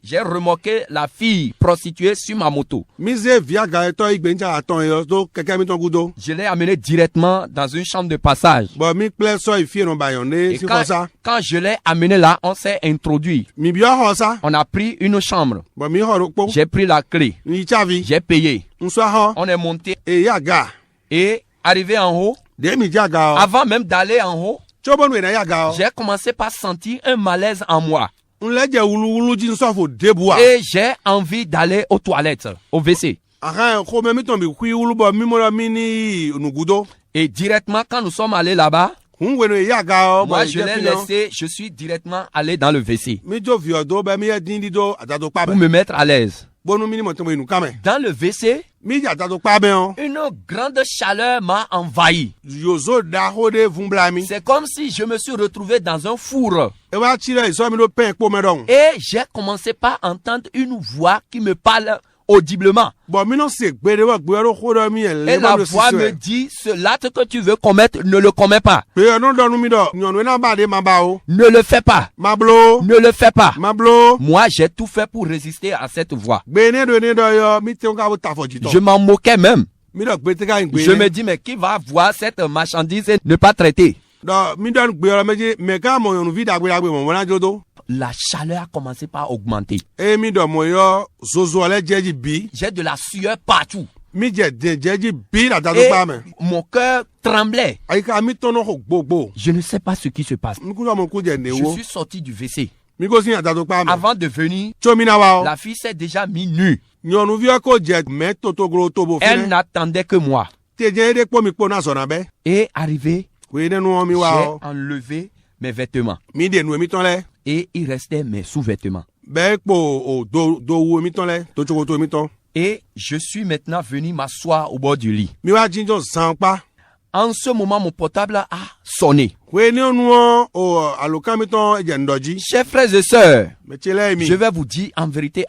j'ai remorqué la fille prostituée sur ma moto. Mise via gaetɔ yi gbe ŋtsa atɔ yɔ do kɛkɛ mi tɔn kudo. Je l'ai amené directement dans une chambre de passage. Bɔn mi kple sɔ yi fie nɔ ba yɔn de Et si xɔ sa. quand je l'ai amené là, on s'est introduit. Mi biɔ xɔ sa. On a pris une chambre. Bɔn mi xɔ do kpo. J'ai pris la clé. Ni tsavi. J'ai payé. Ŋsɔ xɔ. On est monté. Eyi aga. Et arrivé en haut, De mi dze aga o. avant même d'aller en haut, Tso bɔnu yina ya aga o. j'ai commencé par sentir un malaise en moi. Nlɛ dze wuluwulu dzi nsɔfo debua. Et j'ai envie d'aller aux toilettes, au WC. Ahan xɔmɛ mi tɔn bi hui wulu bɔ mi mɔ mi ni nugudo. Et directement, quand nous sommes allés là-bas, Hun wenu eyi aga o. moi, bɔn je dze l'ai fi nɔ. laissé, je suis directement allé dans le WC Mi dzo viɔ do bɛ mi yɛ din di do atado kpa pour bɛ. me mettre à l'aise. Bonu mi ni mɔ tɔn bɛ nu kamɛ. Dans le WC, Mi dze atado kpa bɛ o. une grande chaleur m'a envahi. Yozo da ho de vun bla mi. C'est comme si je me suis retrouvé dans un four. E wa tsi lɛ isɔ mi do pɛn kpo mɛ dɔn. Et j'ai commencé par entendre une voix qui me parle audiblement. Bɔn mi n'o se gbe de bɔ gbe yɔrɔ ko dɔ mi yɛ Et lɛ la bɔ mi voix sisi me wɛ. dit, ce l'acte que tu veux commettre, ne le commets pas. Pe yɔ n'o dɔnu mi dɔ nyɔnu yɛ n'a ba de ma ba o. Ne le fais pas. Ma blo. Ne le fais pas. Ma blo. Moi, j'ai tout fait pour résister à cette voix. Gbe ne do ne dɔ yɔ mi te ka bo ta fɔ Je jitɔ. m'en moquais même. Mi dɔ gbe te ka yin gbe Je ne. me dis, mais qui va voir cette marchandise et ne pas traiter? Dɔ mi dɔ gbe yɔrɔ mɛ dzi mɛ ka mɔ nyɔnuvi dagbe dagbe mɔ mɔ na dzo do. La chaleur a commencé par augmenter. E mi dɔ mɔ yɔ zozo lɛ dze dzi bi. J'ai de la sueur partout. Mi dze den dze dzi bi la da do Et kpa mɛ. mon cœur tremblait. Ayi ka mi tɔnɔ ko gbogbo. Je ne sais pas ce qui se passe. Mi ku sɔ mo ku dze ne Je wo. suis sorti du WC. Mi ko si da do kpa mɛ. Avant de venir, Tso mi na wa o. la fille s'est déjà mise nue. Nyɔnuvi ko dze mɛ totogro tobo fi Elle nɛ. n'attendait que moi. Te dze de kpɔ mi kpɔ na zɔna bɛ. Et arrivé, Ko ye ne nu mi j'ai wa o. enlevé mes vêtements. Mi de nu mi tɔn lɛ. Et il restait mes sous-vêtements. Bɛ kpo o do wu mi tɔn lɛ. To tsogo to mi tɔn. Et je suis maintenant venu m'asseoir au bord du lit. Mi wa dzi dzɔ zan kpa. En ce moment, mon portable a sonné. Ko ye ne nu o alokan mi tɔn dze ŋdɔ dzi. Chers frères et sœurs, Mɛ tse lɛ mi. je vais vous dire en vérité,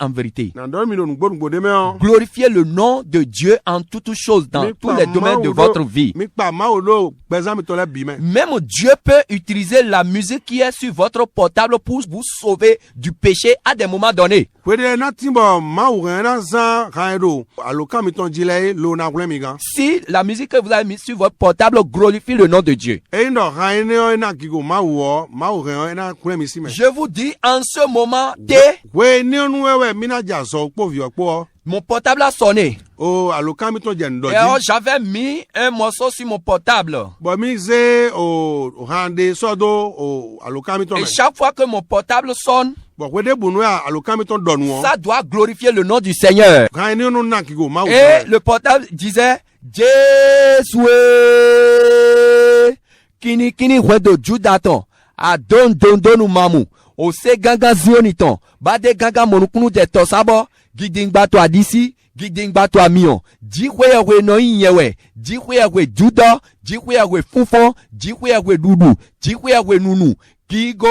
Na dɔ mi do nugbo de mɛ o. glorifiez le nom de Dieu en toutes choses dans Mi tous kpa les domaines de Mawu votre do- vie. Mi kpa Mawu do gbɛzã mi tɔ lɛ bi mɛ. Même Dieu peut utiliser la musique qui est sur votre portable pour vous sauver du péché à des moments donnés. Ko de na ti bɔ Mawu hɛn na zan kan ye do alokan mi tɔn dzi lɛ ye lo na kulɛ mi kan. Si la musique que vous avez mise sur votre portable glorifie le nom de Dieu, Eyi dɔ han ye ne yɔ na gigo Mawu wɔ Mawu hɛn yɔ na kulɛ mi si mɛ. je vous dis en ce moment, Ko ye ne nu wɛwɛ mi na dza zɔ kpo viɔ kpɔ. mon portable a sonné. O alokan mi tɔn dze ŋdɔ Et alors, dzi. j'avais mis un morceau sur mon portable. Bɔn mi ze o han de sɔ do o alokan mi tɔn Et mɛ. chaque fois que mon portable sonne, Bɔn ko de bunu ya alokan mi tɔn dɔnu wɔ. ça doit glorifier le nom du Seigneur. Han ye ne nu na gigo Mawu Et fɛ. le portable disait, Jésus, kini kini wedo judaton, a don mamu, o se ganga zioniton, bade ganga monukunu de tosabo, gidingba to adisi, gidingba to amion, jihwe no inyewe, jihwe judo, jihwe fufon, jihwe dudu, jihwe nunu, kigo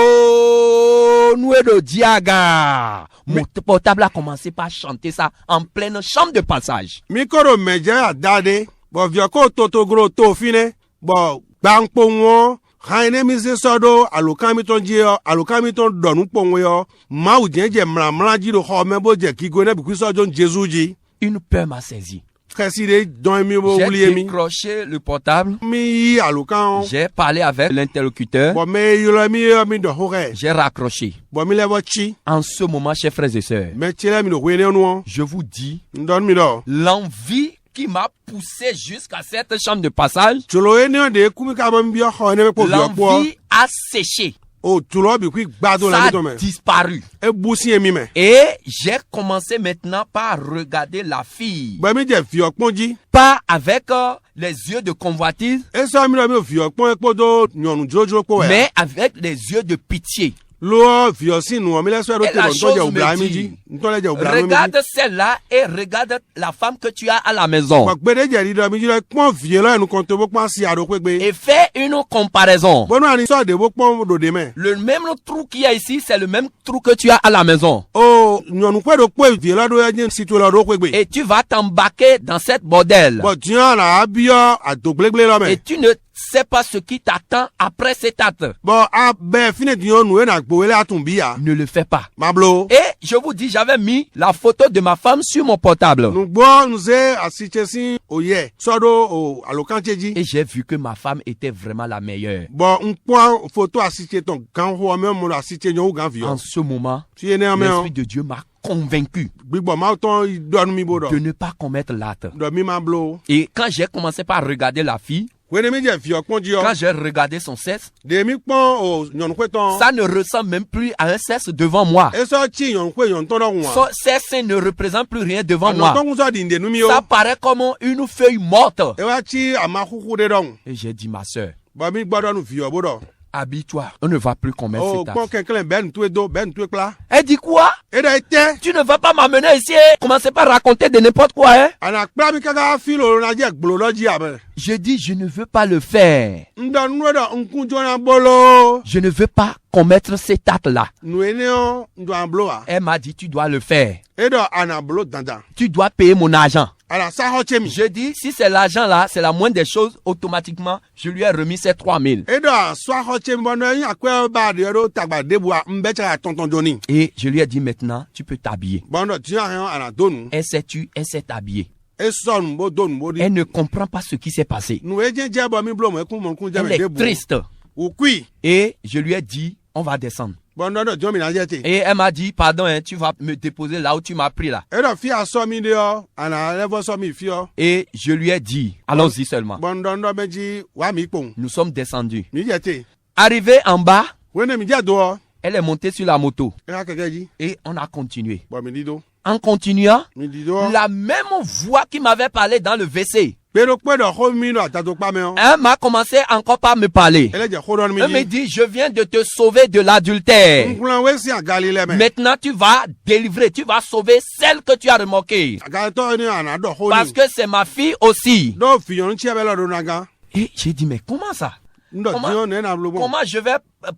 nuedo diaga. Mon portable a commencé par chanter ça en pleine chambre de passage. Mi koro mɛ dze a da de. Bɔn viɔ ko totogro to fi nɛ. Bɔn gbankpo ŋɔ. Han ye ne mi se sɔ do alokan mi tɔn dzi yɔ alokan mi tɔn dɔnu kpo ŋɔ yɔ. Mawu dze dze mlamla dzi do xɔ mɛ bo dze kigo ne bi kui sɔ dzo Jesu dzi. Une peur m'a saisi. Xɛsi de dɔn mi bo wuli ye J'ai mi. décroché le portable. Mi yi alokan. J'ai parlé avec l'interlocuteur. Bɔn mɛ yɔrɔ mi yɔ mi dɔ ho kɛ. J'ai raccroché. Bɔn mi lɛ bɔ tsi. En ce moment, chers frères et sœurs, Mɛ tsi lɛ mi do hoe ne nu. je vous dis, Ndɔnu mi dɔ. l'envie qui m'a poussé jusqu'à cette chambre de passage, Tsolo ye ne de kumi ka bɔ mi bi xɔ ne bɛ kpo viɔ kpɔ. l'envie a séché. o tulo bi kui gbado Ça la a mi to me disparu. e busi emi me Et j'ai commencé maintenant par regarder la fille. gbe mi je fi oponji Pas avec les yeux de convoitise, e so mi lo mi fi opon epo do nyonu jojo po we mais avec les yeux de pitié. lo fi osinu o mi le so ro Et te la bon to je chose obla me mi dit, ji nto le je obla mi Regarde celle-là et regarde la femme que tu as à la maison. gbo gbede je ri do mi ji le pon fi lo enu kan to bo pon si aro pe gbe Et fais une comparaison. bonu ani so de bo pon do de me Le même trou qu'il y a ici, c'est le même trou que tu as à la maison. o nyonu pe do po fi lo do je si to lo do pe gbe Et tu vas t'embarquer dans cette bordel. bo ti an la bio adogbelegbe lo me Et tu ne sais pas ce qui t'attend après cet acte. bo a be fine ti nyonu e na gbo ele atun bi ya Ne le fais pas. mablo Et je vous dis, j'avais mis la photo de ma femme sur mon portable. nugbo nze asichesi oye sodo o alokancheji Et j'ai vu que ma femme était vraiment la meilleure. bo npo photo asiche ton kan ho me mo asiche nyo gan vi En o ce moment, ti ene ame o l'Esprit de Dieu m'a convaincu gbigbo ma ton do mi bodo de ne pas commettre l'acte. do mi mablo Et quand j'ai commencé par regarder la fille, wene mi je fi oponji o quand j'ai regardé son sexe, de mi pon o nyonu pe ton ça ne ressemble même plus à un sexe devant moi. e so chi nyonu pe nyonu ton do Son wa sexe ne représente plus rien devant no moi. ton so di nde nu mi o Ça paraît comme une feuille morte. e wa chi amakuku de don Et j'ai dit, ma soeur, bo mi gbodo nu fi o bodo habille-toi. On ne va plus commettre o cet pon acte. kenkele ben tu do ben tu pla Elle dit quoi? e da ite Tu ne vas pas m'amener ici et commencer par raconter de n'importe quoi, hein? ana kpla mi kaka filo na je gbolo loji abe Je dis, je ne veux pas le faire. ndo nu do nkunjo na bolo Je ne veux pas commettre cet acte-là. nu ene o ndo amblo a Elle m'a dit, tu dois le faire. edo ana bolo dandan Tu dois payer mon argent. ana sa ho chemi Je dis, si c'est l'argent-là, c'est la moindre des choses, automatiquement, je lui ai remis ces 3000. edo so ho chemi bono yin akwe ba de do tagba debu a mbecha tonton joni Et je lui ai dit, maintenant, tu peux t'habiller. bono ti an ana donu Elle s'est tue, elle s'est habillée. e so nu bo donu bo di Elle ne comprend pas ce qui s'est passé. nu e je bo mi blo mo ekun mo kun je Elle me est debu triste. o kui Et je lui ai dit, on va descendre. bono do jomi na je te Et elle m'a dit, pardon, hein, tu vas me déposer là où tu m'as pris là. edo fi aso mi de o ana levo so mi fi o Et je lui ai dit, allons-y seulement. bono ndo meji wa mi pon Nous sommes descendus. mi je te Arrivé en bas, wene mi je do o elle est montée sur la moto. e ka keke ji Et on a continué. bo mi di do En continuant, mi di do la même voix qui m'avait parlé dans le WC, pero pe do ho mi do atato pa me o elle m'a commencé encore par me parler. ele je ho do mi Elle me ji dit, je viens de te sauver de l'adultère. nkulan we si agali le me Maintenant, tu vas délivrer, tu vas sauver celle que tu as remarquée. agali to ni ana do ho Parce ni que c'est ma fille aussi. do fi yon chi be lo do na gan Et j'ai dit, mais comment ça? ndo Comment- ti on ne na lo bon Comment je vais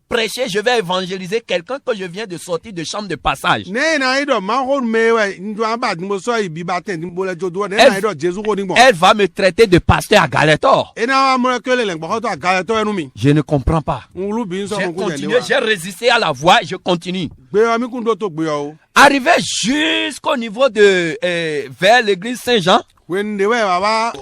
prêcher, je vais évangéliser quelqu'un que je viens de sortir de chambre de passage? ne na ido ma ho me we ndo aba ti mo so ibi ba ten ti mo le jodo ne Elle- na ido jesu ko ni bon Elle va me traiter de pasteur à Galetor. e na wa mo ke le ngbo to agali to enu mi Je ne comprends pas. nlu bi so J'ai mo kun je continué, j'ai résisté à la voix et je continue. gbe o mi kun do to gbe o Arrivé jusqu'au niveau de vers l'église Saint-Jean, when de we baba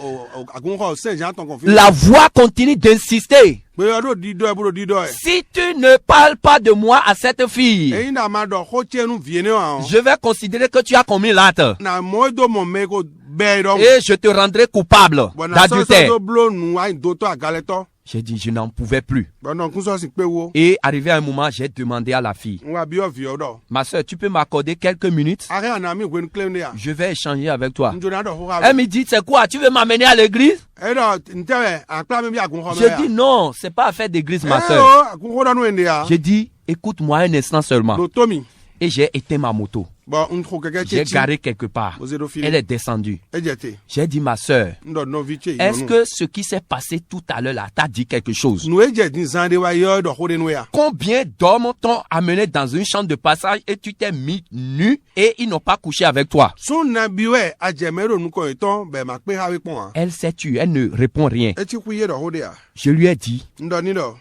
agun ko se jan ton kon fi la voix continue d'insister. gbe o do di do e buro di do e Si tu ne parles pas de moi à cette fille, e na ma do ho che nu vie ne o je vais considérer que tu as commis l'acte na mo do mo me ko be do et je te rendrai coupable bona so so d'adultère. do blo nu ai do to agale to J'ai dit, je n'en pouvais plus. bona kun so si pe wo Et arrivé à un moment, j'ai demandé à la fille, wa bi o vi o do ma soeur, tu peux m'accorder quelques minutes? are na mi gwen claim ne ya Je vais échanger avec toi. njo na do ho Elle me dit, c'est quoi? Tu veux m'amener à l'église? e do ntewe akla mi bi agun ho me J'ai dit, non, c'est pas affaire d'église, ma o soeur. agun ho do nu ende ya J'ai dit, écoute-moi un instant seulement. do to mi Et j'ai éteint ma moto. bon un ko keke J'ai che garé quelque part. o zero Elle est descendue. e jete J'ai dit, ma soeur, ndo no vi che est-ce que ce qui s'est passé tout à l'heure là t'a dit quelque chose? nu e je din zande wa yo do ho de nu ya Combien d'hommes t'ont amené dans une chambre de passage et tu t'es mis nu et ils n'ont pas couché avec toi? sun na bi we ajemero nu ko iton be ma pe ha we pon a Elle s'est tue, elle ne répond rien. e ti ku ye do ho de ya Je lui ai dit, ndo ni do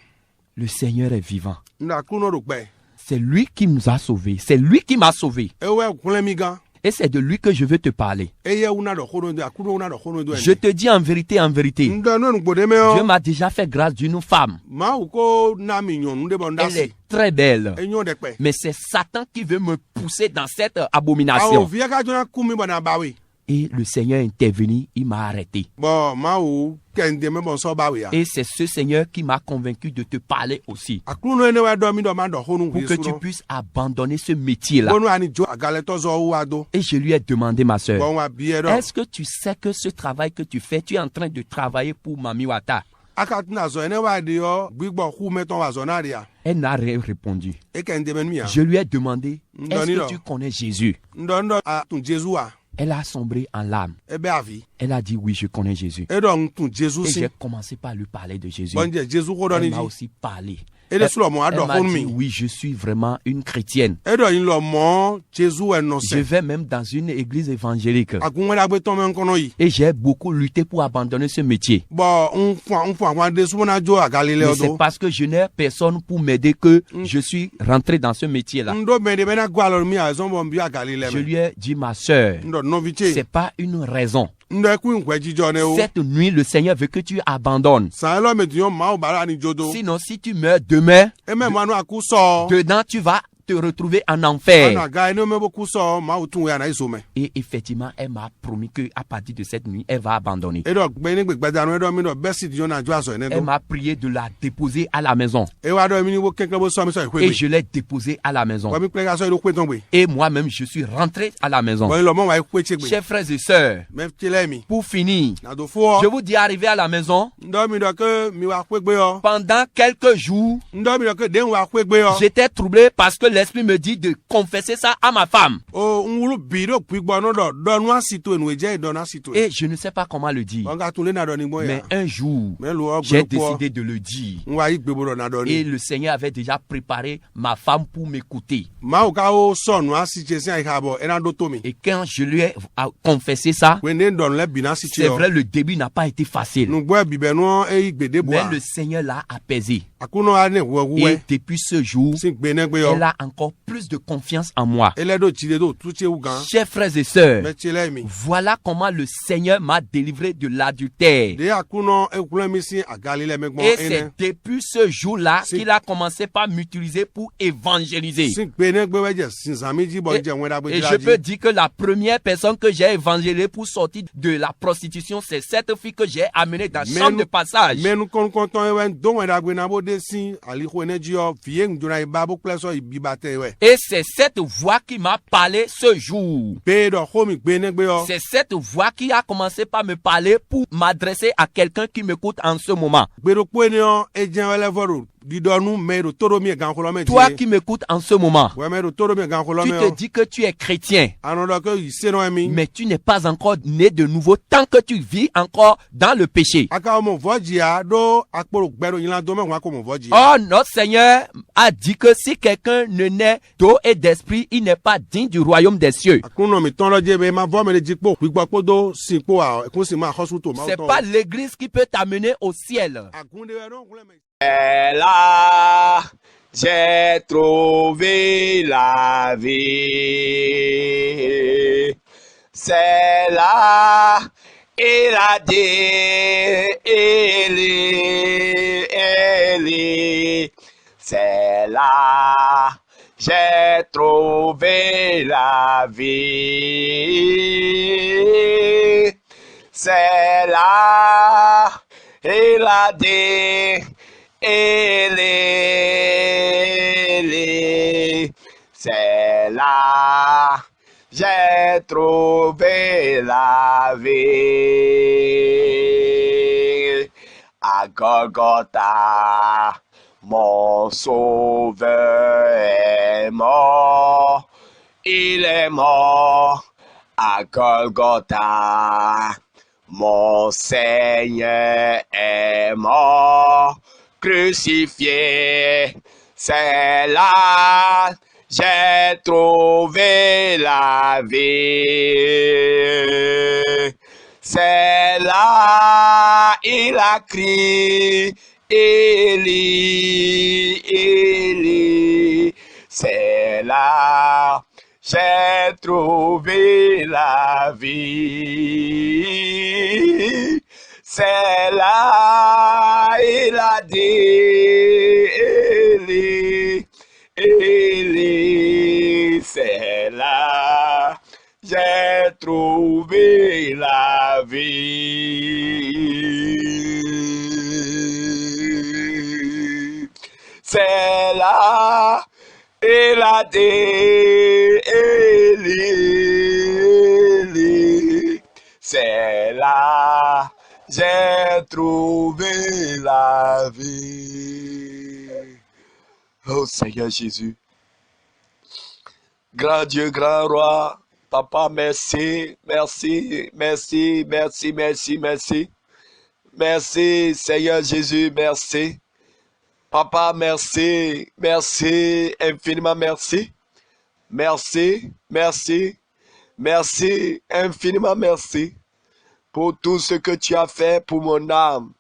le Seigneur est vivant. nda ku no do pe C'est lui qui nous a sauvés. C'est lui qui m'a sauvé. e we kunle mi gan Et c'est de lui que je veux te parler. e ye una do ho do akuro una do ho do Je te dis en vérité, ndo no nu gbode me Dieu o m'a déjà fait grâce d'une femme. ma u ko na mi nyon nde bon Elle dasi est très belle. e nyon de pe Mais c'est Satan qui veut me pousser dans cette awo abomination. vie ka jona ku mi bona bawi Et le Seigneur est intervenu, il m'a arrêté. Bon, maou kende me bon so ba we ya. Et c'est ce Seigneur qui m'a convaincu de te parler aussi. Akunu ene wa do mi do ma do honu Pour que tu puisses abandonner ce métier-là. Bonu ani jo agale to zo wa do. Et je lui ai demandé, ma soeur, Bon wa biye do. est-ce que tu sais que ce travail que tu fais, tu es en train de travailler pour Mami Wata? Akatuna zo ene wa de yo gbigbo ku meton wa zo na ria. Elle n'a rien répondu. E kende men mi ya. Je lui ai demandé, est-ce Ndonilo. que tu connais Jésus? Ndondo a tun Jésus wa. Elle a sombré en larmes. Ebe avi. Elle a dit, oui, je connais Jésus. E do tun Jésus Et si. j'ai commencé par lui parler de Jésus. Bon je Jésus ko do Elle ni m'a ji. aussi parlé. E de sulo mo Elle ado m'a honu dit, mi. oui, je suis vraiment une chrétienne. E do yin lo mo Jésus en no Je se. vais même dans une église évangélique. Akun la gbe ton men kono yi. Et j'ai beaucoup lutté pour abandonner ce métier. Bon on fwa de su na jo agale le Mais c'est do. parce que je n'ai personne pour m'aider que je suis rentré dans ce métier-là. Ndo me de bena gwa lo mi a zo bon bi agale le Je me. lui ai dit, ma soeur, Ndo no viche. c'est pas une raison. Ndo ku nkwe jijo ne o. Cette nuit, le Seigneur veut que tu abandonnes. Sa lo me diyon ma o bara ni jodo. Sinon, si tu meurs demain, E me manu aku so. dedans, tu vas te retrouver en enfer. Ana ga eno me boku so ma o tun we ana iso me. Et effectivement, elle m'a promis que à partir de cette nuit, elle va abandonner. E do gbe ni gbe danu e do mi do besi diyon na jo aso ene Elle do. m'a prié de la déposer à la maison. E wa do mi ni wo kenke bo so mi so Et ikwe. je l'ai déposée à la maison. Wa mi pe ga so do kwe ton gbe. Et moi-même, je suis rentré à la maison. Bon lo mo wa ikwe che gbe. Chers frères et sœurs, Me tele mi. pour finir, Na do fo. je vous dis, arrivé à la maison, Ndo mi do ke mi wa kwe gbe yo. pendant quelques jours, Ndo mi do ke den wa kwe gbe yo. j'étais troublé parce que l'Esprit me dit de confesser ça à ma femme. O nwulu bi do pigbo no do nu asito enu eje do na asito. Et je ne sais pas comment le dire. On ga tun le na do ni gbo Mais ya. un jour, Me lo o j'ai gbe po. décidé de le dire. Nwa yi gbe bo do na do Et ni. le Seigneur avait déjà préparé ma femme pour m'écouter. Ma o ka o so nu asije si ai ha bo e na do to mi. Et quand je lui ai confessé ça, We ne do le bi na asije c'est yo. vrai, le début n'a pas été facile. Nu gbo bi be no e yi gbede bo. Mais le Seigneur l'a apaisé. Akuno a ne wo Et we. depuis ce jour, Si gbe ne gbe yo. elle a encore plus de confiance en moi. Ele do chide do tu che u gan. Chers frères et sœurs, Me chele mi. voilà comment le Seigneur m'a délivré de l'adultère. De akuno e kula mi si agali le me gbo Et ene. c'est depuis ce jour-là Si- qu'il a commencé par m'utiliser pour évangéliser. Si gbe ne gbe we je sin sami ji bo Et, je wen da gbe et je peux dire que la première personne que j'ai évangélisée pour sortir de la prostitution, c'est cette fille que j'ai amenée dans la Mais chambre nous- de passage. Menu kon ton e wen don wen da gbe na bo de sin ali ko ne ji yo fiye nduna i ba bo pleso i bi bate we. Et c'est cette voix qui m'a parlé ce jour. Be do ho mi gbe ne gbe yo. C'est cette voix qui a commencé par me parler pour m'adresser à quelqu'un qui m'écoute en ce moment. Gbe do po ni yo e jen wele voru. Di do nu me do toro mi e gan ko lo me Toi ti. qui m'écoutes en ce moment, We me do toro mi e gan ko lo tu me te yo. dis que tu es chrétien, Ano do ke i se no mi. mais tu n'es pas encore né de nouveau tant que tu vis encore dans le péché. Aka mo voji a do akporo gbero yin la do me wa ko mo voji. Oh, notre Seigneur a dit que si quelqu'un ne naît d'eau et d'esprit, il n'est pas digne du royaume des cieux. Akuno mi ton lo je be ma vo me le ji po pigbo po do sin po a kun si ma hospital ma C'est ton. pas l'église qui peut t'amener au ciel. Akunde we don kule me. Et là, j'ai trouvé la vie. C'est là, il a dit, Élie. C'est là, j'ai trouvé la vie. C'est là, il a dit, Élie. C'est là, j'ai trouvé la vie. À Golgotha, mon sauveur est mort. Il est mort à Golgotha. Mon Seigneur est mort, crucifié. C'est là, j'ai trouvé la vie. C'est là, il a crié, Élie, Élie. C'est là, j'ai trouvé la vie. C'est là, il a dit, Élie, Élie. C'est là, j'ai trouvé c'est là, et la c'est là, j'ai trouvé la vie. Oh Seigneur Jésus, grand Dieu, grand roi, Papa, merci, merci, merci, merci, merci, merci. Merci Seigneur Jésus, merci. Papa, merci, merci, infiniment merci. Merci, merci, merci, infiniment merci pour tout ce que tu as fait pour mon âme,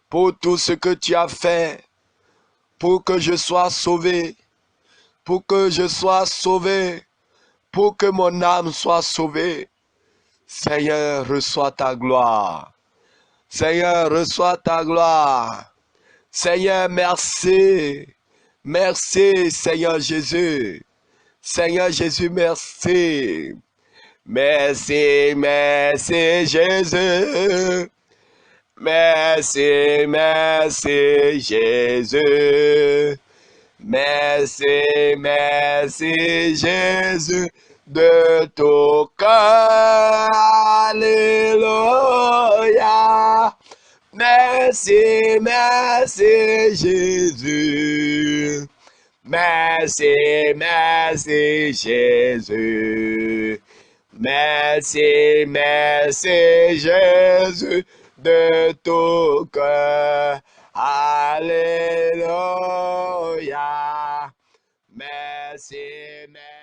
pour tout ce que tu as fait pour que je sois sauvé, pour que je sois sauvé, pour que mon âme soit sauvée. Seigneur, reçois ta gloire. Seigneur, reçois ta gloire. Seigneur, merci. Merci, Seigneur Jésus. Seigneur Jésus, merci. Merci, merci Jésus. Merci, merci Jésus. Merci, merci Jésus. De tout cœur, alléluia. Merci, merci Jésus. Merci, merci Jésus. Merci, merci Jésus. De tout cœur, alléluia. Merci, merci.